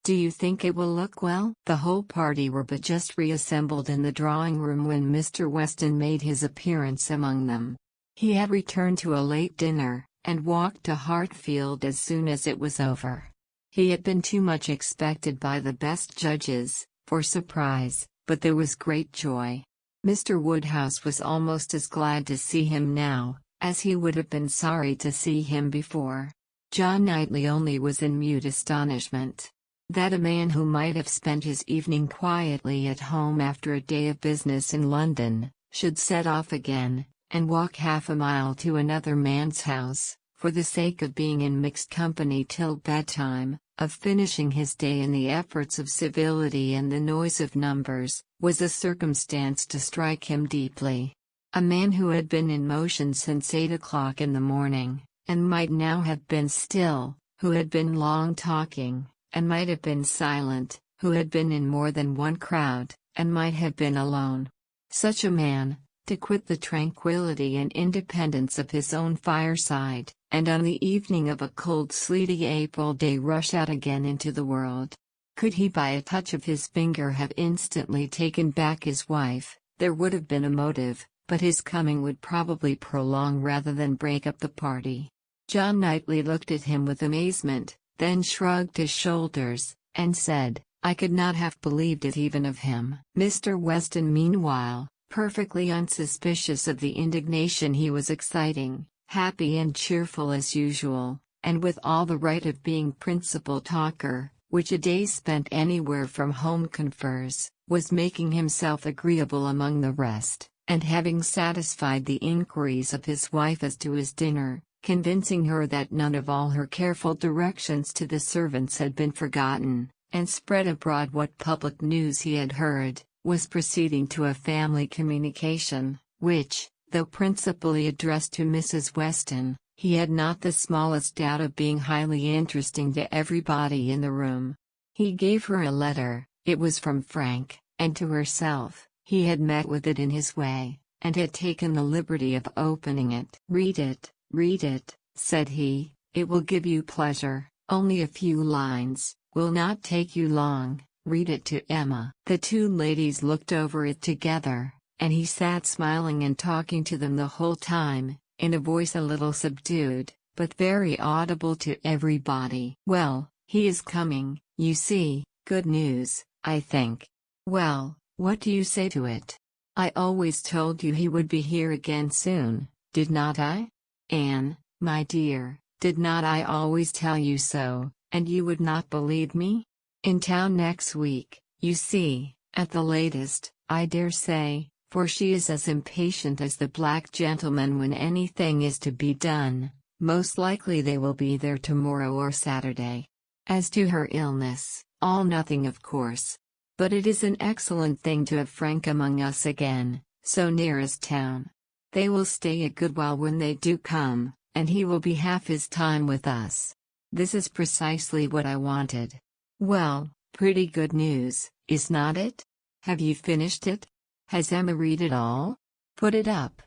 [SPEAKER 1] Do you think it will look well? The whole party were but just reassembled in the drawing-room when Mr. Weston made his appearance among them. He had returned to a late dinner, and walked to Hartfield as soon as it was over. He had been too much expected by the best judges, for surprise, but there was great joy. Mr. Woodhouse was almost as glad to see him now, as he would have been sorry to see him before. John Knightley only was in mute astonishment. That a man who might have spent his evening quietly at home after a day of business in London, should set off again, and walk half a mile to another man's house, for the sake of being in mixed company till bedtime, of finishing his day in the efforts of civility and the noise of numbers, was a circumstance to strike him deeply. A man who had been in motion since 8 o'clock in the morning, and might now have been still, who had been long talking, and might have been silent, who had been in more than one crowd, and might have been alone. Such a man, to quit the tranquility and independence of his own fireside, and on the evening of a cold sleety April day rush out again into the world. Could he by a touch of his finger have instantly taken back his wife, there would have been a motive, but his coming would probably prolong rather than break up the party. John Knightley looked at him with amazement, then shrugged his shoulders, and said, "I could not have believed it even of him." Mr. Weston meanwhile, perfectly unsuspicious of the indignation he was exciting, happy and cheerful as usual, and with all the right of being principal talker, which a day spent anywhere from home confers, was making himself agreeable among the rest, and having satisfied the inquiries of his wife as to his dinner, convincing her that none of all her careful directions to the servants had been forgotten, and spread abroad what public news he had heard, was proceeding to a family communication, which, though principally addressed to Mrs. Weston, he had not the smallest doubt of being highly interesting to everybody in the room. He gave her a letter. It was from Frank, and to herself, he had met with it in his way, and had taken the liberty of opening it. Read it," said he, "it will give you pleasure, only a few lines, will not take you long. Read it to Emma." The two ladies looked over it together, and he sat smiling and talking to them the whole time, in a voice a little subdued, but very audible to everybody. "Well, he is coming, you see, good news, I think. Well, what do you say to it? I always told you he would be here again soon, did not I? Anne, my dear, did not I always tell you so, and you would not believe me? In town next week, you see, at the latest, I dare say, for she is as impatient as the black gentleman when anything is to be done. Most likely they will be there tomorrow or Saturday. As to her illness, all nothing of course. But it is an excellent thing to have Frank among us again, so near as town. They will stay a good while when they do come, and he will be half his time with us. This is precisely what I wanted. Well, pretty good news, is not it? Have you finished it? Has Emma read it all? Put it up,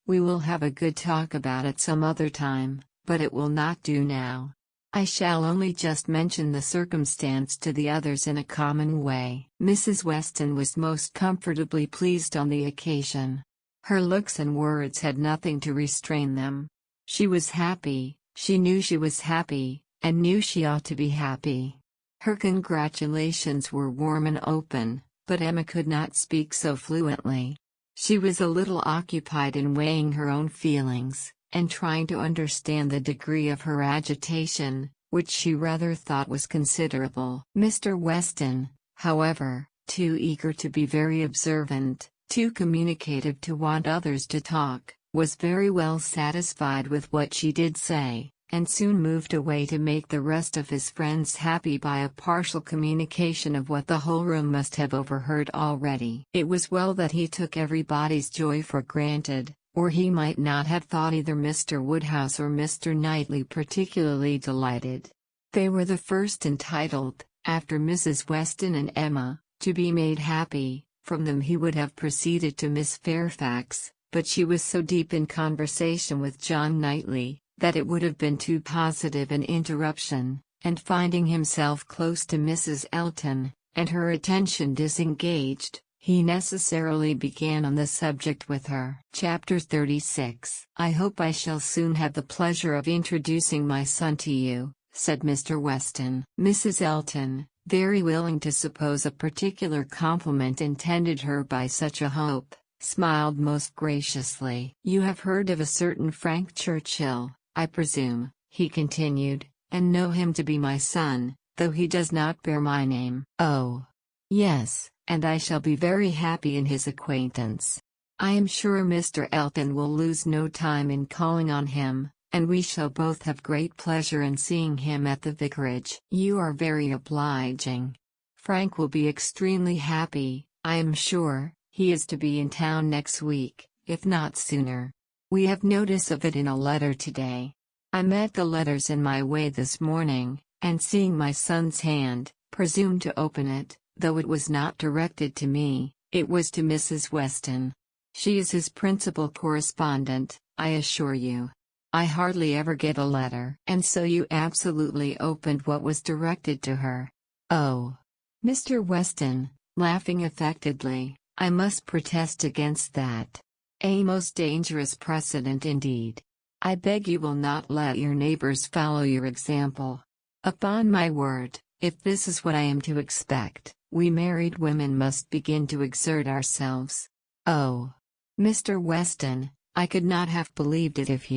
[SPEAKER 1] we will have a good talk about it some other time, but it will not do now. I shall only just mention the circumstance to the others in a common way. Mrs. Weston was most comfortably pleased on the occasion. Her looks and words had nothing to restrain them. She was happy, she knew she was happy, and knew she ought to be happy. Her congratulations were warm and open, but Emma could not speak so fluently. She was a little occupied in weighing her own feelings, and trying to understand the degree of her agitation, which she rather thought was considerable. Mr. Weston, however, too eager to be very observant, too communicative to want others to talk, was very well satisfied with what she did say, and soon moved away to make the rest of his friends happy by a partial communication of what the whole room must have overheard already. It was well that he took everybody's joy for granted, or he might not have thought either Mr. Woodhouse or Mr. Knightley particularly delighted. They were the first entitled, after Mrs. Weston and Emma, to be made happy. From them he would have proceeded to Miss Fairfax, but she was so deep in conversation with John Knightley, that it would have been too positive an interruption, and finding himself close to Mrs. Alton, and her attention disengaged, he necessarily began on the subject with her. Chapter 36. "I hope I shall soon have the pleasure of introducing my son to you," said Mr. Weston. Mrs. Alton, very willing to suppose a particular compliment intended her by such a hope, smiled most graciously. "You have heard of a certain Frank Churchill, I presume," he continued, "and know him to be my son, though he does not bear my name." "Oh, yes, and I shall be very happy in his acquaintance. I am sure Mr. Alton will lose no time in calling on him, and we shall both have great pleasure in seeing him at the vicarage." "You are very obliging. Frank will be extremely happy, I am sure. He is to be in town next week, if not sooner. We have notice of it in a letter today. I met the letters in my way this morning, and seeing my son's hand, presumed to open it, though it was not directed to me, it was to Mrs. Weston. She is his principal correspondent, I assure you. I hardly ever get a letter. And so you absolutely opened what was directed to her. Oh. Mr. Weston, laughing affectedly, I must protest against that. A most dangerous precedent indeed. I beg you will not let your neighbors follow your example. Upon my word, if this is what I am to expect, we married women must begin to exert ourselves. Oh. Mr. Weston, I could not have believed it if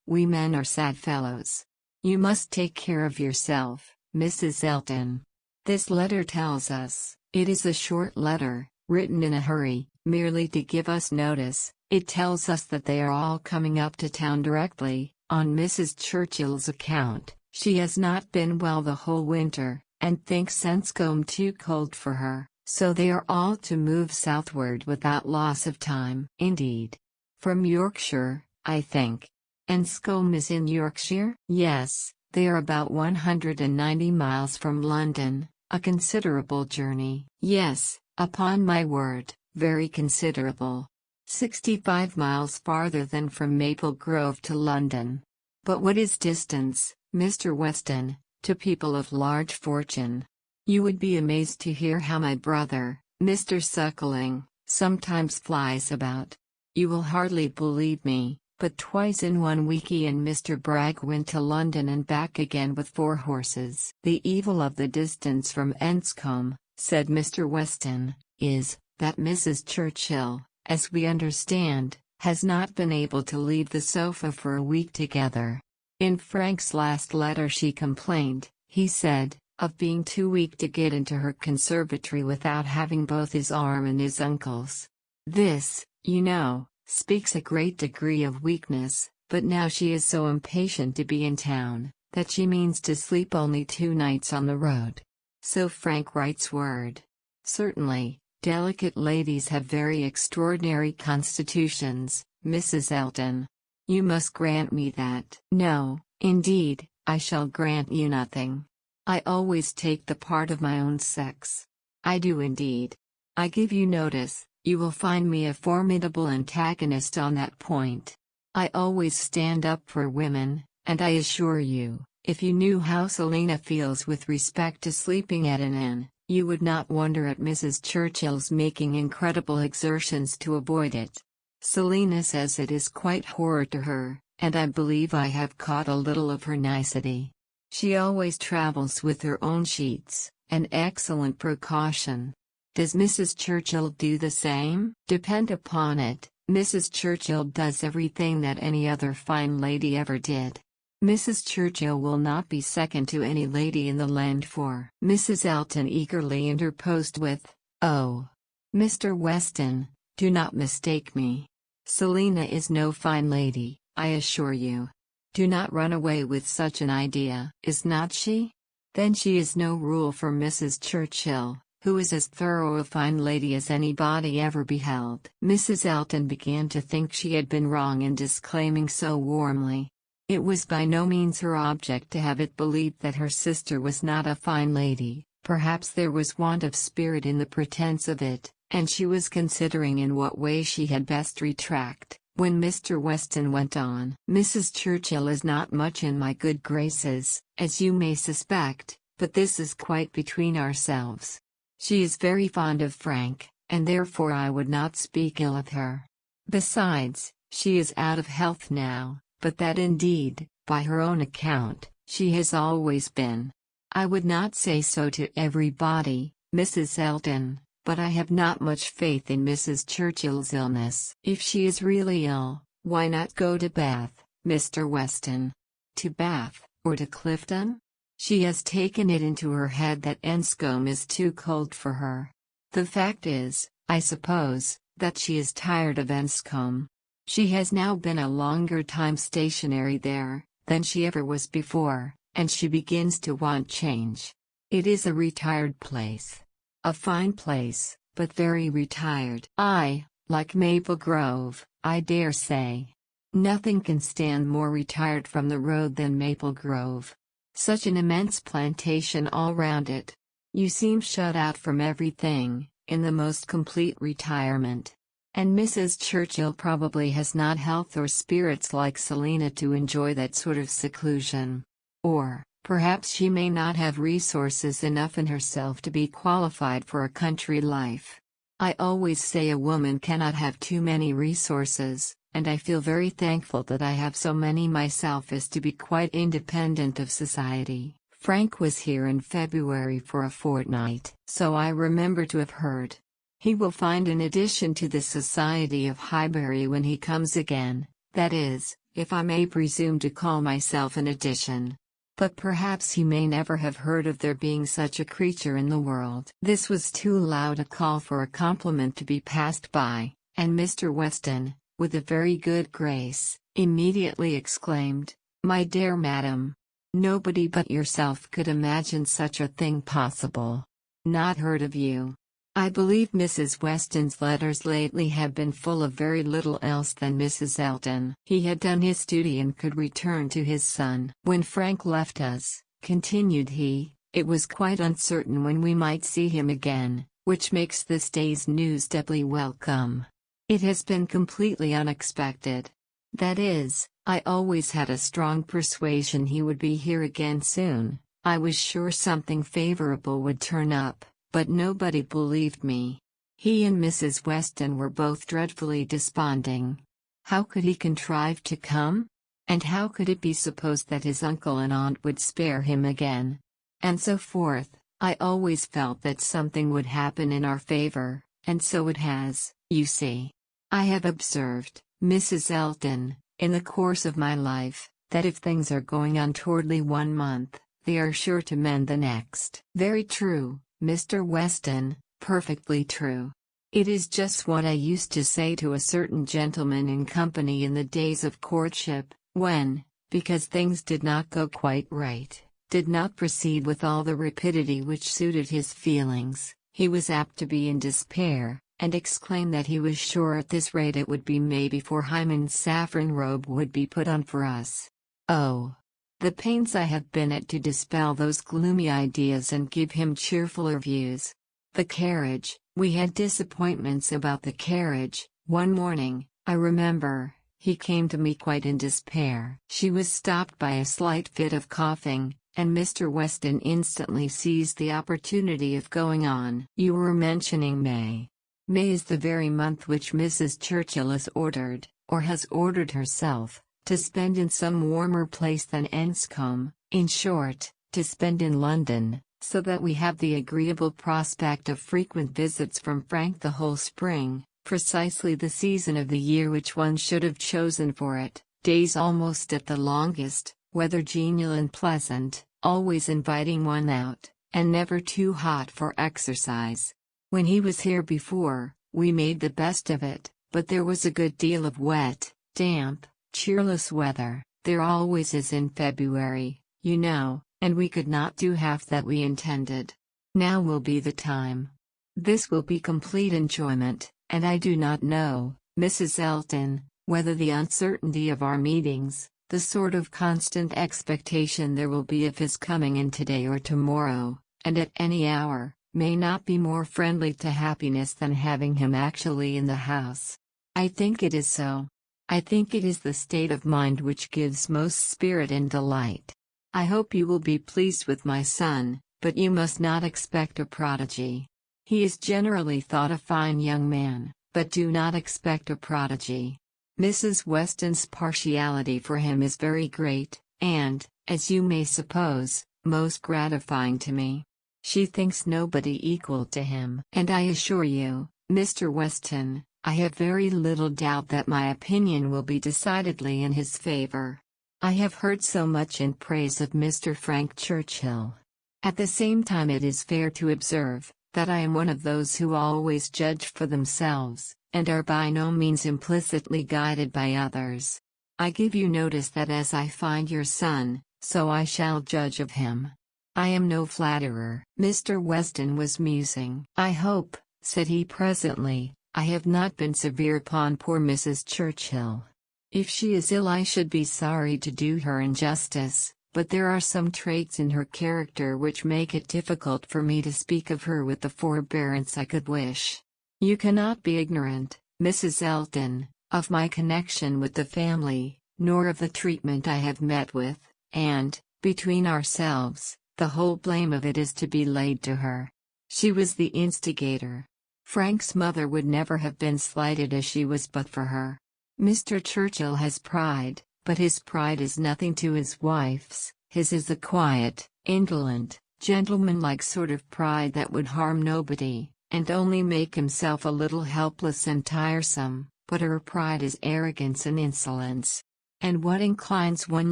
[SPEAKER 1] we men are sad fellows. You must take care of yourself, Mrs. Alton. This letter tells us, it is a short letter, written in a hurry, merely to give us notice. It tells us that they are all coming up to town directly, on Mrs. Churchill's account. She has not been well the whole winter, and thinks Enscombe too cold for her, so they are all to move southward without loss of time. Indeed. From Yorkshire, I think. Enscombe is in Yorkshire? Yes, they are about 190 miles from London, a considerable journey. Yes, upon my word, very considerable. 65 miles farther than from Maple Grove to London. But what is distance, Mr. Weston, to people of large fortune? You would be amazed to hear how my brother, Mr. Suckling, sometimes flies about. You will hardly believe me, but twice in 1 week he and Mr. Bragg went to London and back again with 4 horses. The evil of the distance from Enscombe, said Mr. Weston, is, that Mrs. Churchill, as we understand, has not been able to leave the sofa for a week together. In Frank's last letter she complained, he said, of being too weak to get into her conservatory without having both his arm and his uncle's. This, you know, speaks a great degree of weakness, but now she is so impatient to be in town, that she means to sleep only 2 nights on the road. So Frank writes word. Certainly. Delicate ladies have very extraordinary constitutions, Mrs. Alton. You must grant me that. No, indeed, I shall grant you nothing. I always take the part of my own sex. I do indeed. I give you notice, you will find me a formidable antagonist on that point. I always stand up for women, and I assure you, if you knew how Selina feels with respect to sleeping at an inn, you would not wonder at Mrs. Churchill's making incredible exertions to avoid it. Selina says it is quite horror to her, and I believe I have caught a little of her nicety. She always travels with her own sheets, an excellent precaution. Does Mrs. Churchill do the same? Depend upon it, Mrs. Churchill does everything that any other fine lady ever did. Mrs. Churchill will not be second to any lady in the land for. Mrs. Alton eagerly interposed with, "Oh, Mr. Weston, do not mistake me. Selina is no fine lady, I assure you. Do not run away with such an idea." "Is not she? Then she is no rule for Mrs. Churchill, who is as thorough a fine lady as anybody ever beheld." Mrs. Alton began to think she had been wrong in disclaiming so warmly. It was by no means her object to have it believed that her sister was not a fine lady. Perhaps there was want of spirit in the pretense of it, and she was considering in what way she had best retract, when Mr. Weston went on. "Mrs. Churchill is not much in my good graces, as you may suspect, but this is quite between ourselves. She is very fond of Frank, and therefore I would not speak ill of her. Besides, she is out of health now, but that indeed, by her own account, she has always been. I would not say so to everybody, Mrs. Alton, but I have not much faith in Mrs. Churchill's illness. If she is really ill, why not go to Bath, Mr. Weston? To Bath, or to Clifton? She has taken it into her head that Enscombe is too cold for her. The fact is, I suppose, that she is tired of Enscombe. She has now been a longer time stationary there, than she ever was before, and she begins to want change. It is a retired place. A fine place, but very retired. Like Maple Grove, I dare say. Nothing can stand more retired from the road than Maple Grove. Such an immense plantation all round it. You seem shut out from everything, in the most complete retirement. And Mrs. Churchill probably has not health or spirits like Selina to enjoy that sort of seclusion. Or, perhaps she may not have resources enough in herself to be qualified for a country life. I always say a woman cannot have too many resources, and I feel very thankful that I have so many myself as to be quite independent of society. Frank was here in February for a fortnight, so I remember to have heard. He will find an addition to the Society of Highbury when he comes again, that is, if I may presume to call myself an addition. But perhaps he may never have heard of there being such a creature in the world. This was too loud a call for a compliment to be passed by, and Mr. Weston, with a very good grace, immediately exclaimed, "My dear madam! Nobody but yourself could imagine such a thing possible. Not heard of you." I believe Mrs. Weston's letters lately have been full of very little else than Mrs. Alton. He had done his duty and could return to his son. "When Frank left us," continued he, "it was quite uncertain when we might see him again, which makes this day's news doubly welcome. It has been completely unexpected. That is, I always had a strong persuasion he would be here again soon. I was sure something favorable would turn up. But nobody believed me. He and Mrs. Weston were both dreadfully desponding. How could he contrive to come? And how could it be supposed that his uncle and aunt would spare him again? And so forth. I always felt that something would happen in our favor, and so it has, you see. I have observed, Mrs. Alton, in the course of my life, that if things are going untowardly one month, they are sure to mend the next." "Very true, Mr. Weston, perfectly true. It is just what I used to say to a certain gentleman in company in the days of courtship, when, because things did not go quite right, did not proceed with all the rapidity which suited his feelings, he was apt to be in despair, and exclaim that he was sure at this rate it would be May before Hymen's saffron robe would be put on for us. Oh! The pains I have been at to dispel those gloomy ideas and give him cheerfuller views. The carriage, we had disappointments about the carriage. One morning, I remember, he came to me quite in despair. She was stopped by a slight fit of coughing, and Mr. Weston instantly seized the opportunity of going on. "You were mentioning May. May is the very month which Mrs. Churchill is ordered, or has ordered herself, to spend in some warmer place than Enscombe, in short, to spend in London, so that we have the agreeable prospect of frequent visits from Frank the whole spring, precisely the season of the year which one should have chosen for it, days almost at the longest, weather genial and pleasant, always inviting one out, and never too hot for exercise. When he was here before, we made the best of it, but there was a good deal of wet, damp, cheerless weather. There always is in February, you know, and we could not do half that we intended. Now will be the time. This will be complete enjoyment, and I do not know, Mrs. Alton, whether the uncertainty of our meetings, the sort of constant expectation there will be of his coming in today or tomorrow, and at any hour, may not be more friendly to happiness than having him actually in the house. I think it is so. I think it is the state of mind which gives most spirit and delight. I hope you will be pleased with my son, but you must not expect a prodigy. He is generally thought a fine young man, but do not expect a prodigy. Mrs. Weston's partiality for him is very great, and, as you may suppose, most gratifying to me. She thinks nobody equal to him. And I assure you, Mr. Weston, I have very little doubt that my opinion will be decidedly in his favor. I have heard so much in praise of Mr. Frank Churchill. At the same time it is fair to observe, that I am one of those who always judge for themselves, and are by no means implicitly guided by others. I give you notice that as I find your son, so I shall judge of him. I am no flatterer." Mr. Weston was musing. "I hope," said he presently, "I have not been severe upon poor Mrs. Churchill. If she is ill I should be sorry to do her injustice, but there are some traits in her character which make it difficult for me to speak of her with the forbearance I could wish. You cannot be ignorant, Mrs. Alton, of my connection with the family, nor of the treatment I have met with, and, between ourselves, the whole blame of it is to be laid to her. She was the instigator. Frank's mother would never have been slighted as she was but for her. Mr. Churchill has pride, but his pride is nothing to his wife's. His is a quiet, indolent, gentlemanlike sort of pride that would harm nobody, and only make himself a little helpless and tiresome, but her pride is arrogance and insolence. And what inclines one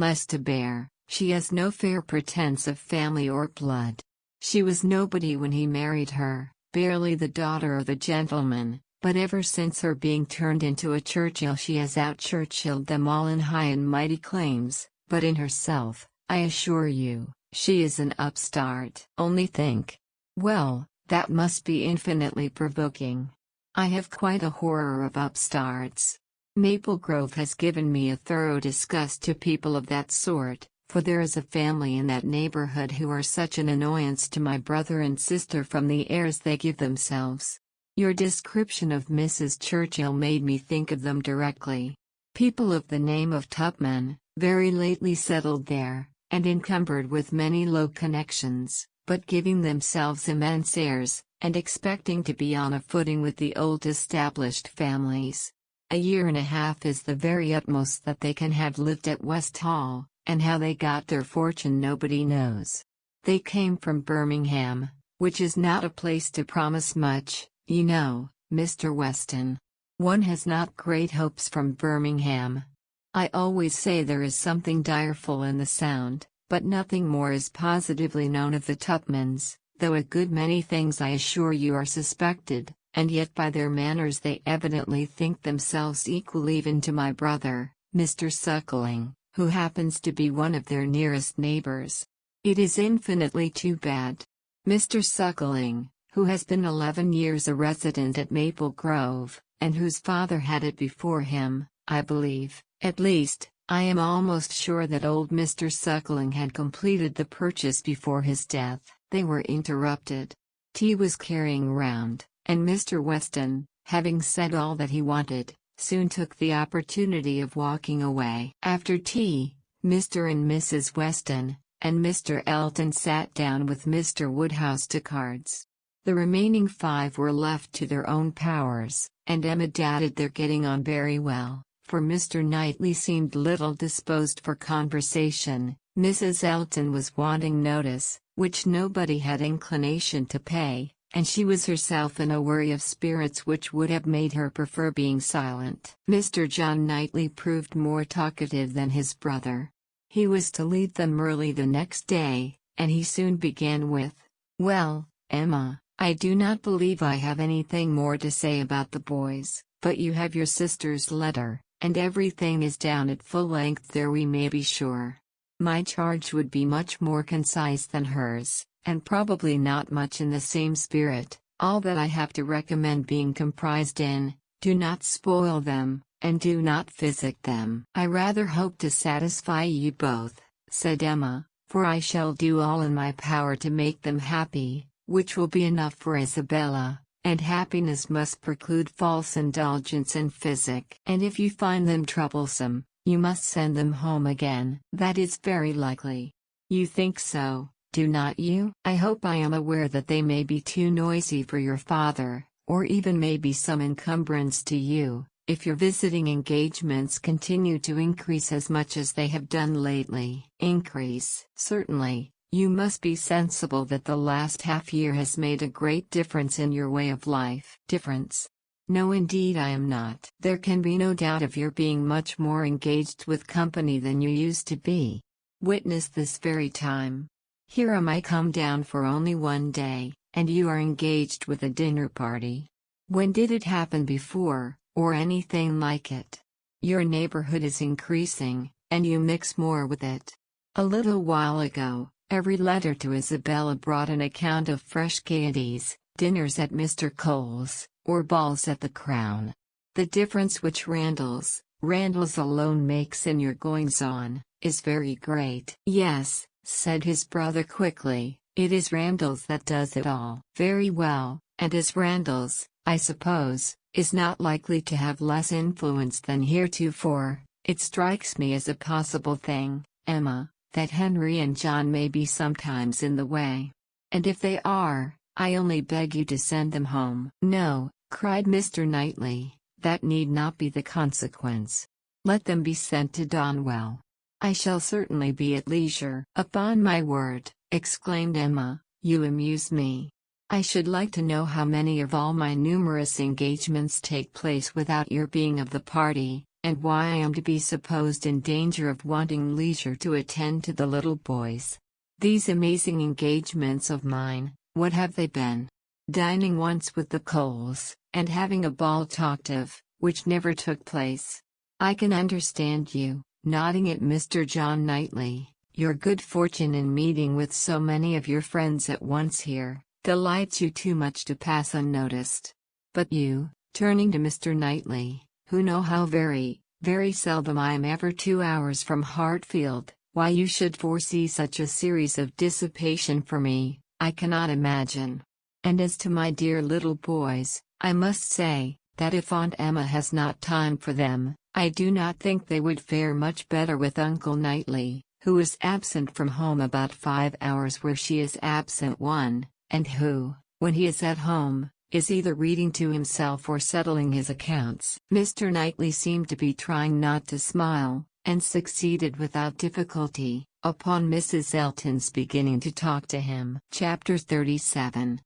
[SPEAKER 1] less to bear, she has no fair pretense of family or blood. She was nobody when he married her, barely the daughter of a gentleman, but ever since her being turned into a Churchill she has out-Churchilled them all in high and mighty claims, but in herself, I assure you, she is an upstart. Only think. Well, that must be infinitely provoking. I have quite a horror of upstarts. Maple Grove has given me a thorough disgust to people of that sort, for there is a family in that neighborhood who are such an annoyance to my brother and sister from the airs they give themselves. Your description of Mrs. Churchill made me think of them directly. People of the name of Tupman, very lately settled there, and encumbered with many low connections, but giving themselves immense airs, and expecting to be on a footing with the old established families. A year and a half is the very utmost that they can have lived at West Hall, and how they got their fortune nobody knows. They came from Birmingham, which is not a place to promise much, you know, Mr. Weston. One has not great hopes from Birmingham. I always say there is something direful in the sound, but nothing more is positively known of the Tupmans, though a good many things I assure you are suspected, and yet by their manners they evidently think themselves equal even to my brother, Mr. Suckling, who happens to be one of their nearest neighbors. It is infinitely too bad. Mr. Suckling, who has been 11 years a resident at Maple Grove, and whose father had it before him, I believe. At least, I am almost sure that old Mr. Suckling had completed the purchase before his death. They were interrupted. Tea was carrying round, and Mr. Weston, having said all that he wanted, soon took the opportunity of walking away. After tea, Mr. and Mrs. Weston, and Mr. Alton sat down with Mr. Woodhouse to cards. The remaining 5 were left to their own powers, and Emma doubted their getting on very well, for Mr. Knightley seemed little disposed for conversation. Mrs. Alton was wanting notice, which nobody had inclination to pay, and she was herself in a worry of spirits which would have made her prefer being silent. Mr. John Knightley proved more talkative than his brother. He was to leave them early the next day, and he soon began with, "Well, Emma, I do not believe I have anything more to say about the boys, but you have your sister's letter, and everything is down at full length there, we may be sure. My charge would be much more concise than hers, and probably not much in the same spirit, all that I have to recommend being comprised in, do not spoil them, and do not physic them." "I rather hope to satisfy you both," said Emma, "for I shall do all in my power to make them happy, which will be enough for Isabella, and happiness must preclude false indulgence in physic. And if you find them troublesome, you must send them home again." "That is very likely." "You think so, do not you?" "I hope I am aware that they may be too noisy for your father, or even may be some encumbrance to you, if your visiting engagements continue to increase as much as they have done lately." "Increase? Certainly. You must be sensible that the last half-year has made a great difference in your way of life." "Difference? No, indeed I am not." "There can be no doubt of your being much more engaged with company than you used to be. Witness this very time. Here am I come down for only 1 day, and you are engaged with a dinner party. When did it happen before, or anything like it? Your neighborhood is increasing, and you mix more with it. A little while ago, every letter to Isabella brought an account of fresh gaieties, dinners at Mr. Cole's, or balls at the Crown. The difference which Randall's alone makes in your goings-on, is very great." "Yes," said his brother quickly, "it is Randall's that does it all." "Very well, and as Randall's, I suppose, is not likely to have less influence than heretofore. It strikes me as a possible thing, Emma, that Henry and John may be sometimes in the way. And if they are, I only beg you to send them home." "No," cried Mr. Knightley, "that need not be the consequence. Let them be sent to Donwell. I shall certainly be at leisure." "Upon my word," exclaimed Emma, "you amuse me. I should like to know how many of all my numerous engagements take place without your being of the party, and why I am to be supposed in danger of wanting leisure to attend to the little boys. These amazing engagements of mine, what have they been? Dining once with the Coles, and having a ball talked of, which never took place. I can understand you," nodding at Mr. John Knightley, "your good fortune in meeting with so many of your friends at once here delights you too much to pass unnoticed. But you," turning to Mr. Knightley, "who know how very, very seldom I am ever 2 hours from Hartfield, why you should foresee such a series of dissipation for me, I cannot imagine. And as to my dear little boys, I must say, that if Aunt Emma has not time for them, I do not think they would fare much better with Uncle Knightley, who is absent from home about 5 hours where she is absent 1, and who, when he is at home, is either reading to himself or settling his accounts." Mr. Knightley seemed to be trying not to smile, and succeeded without difficulty, upon Mrs. Elton's beginning to talk to him. Chapter 37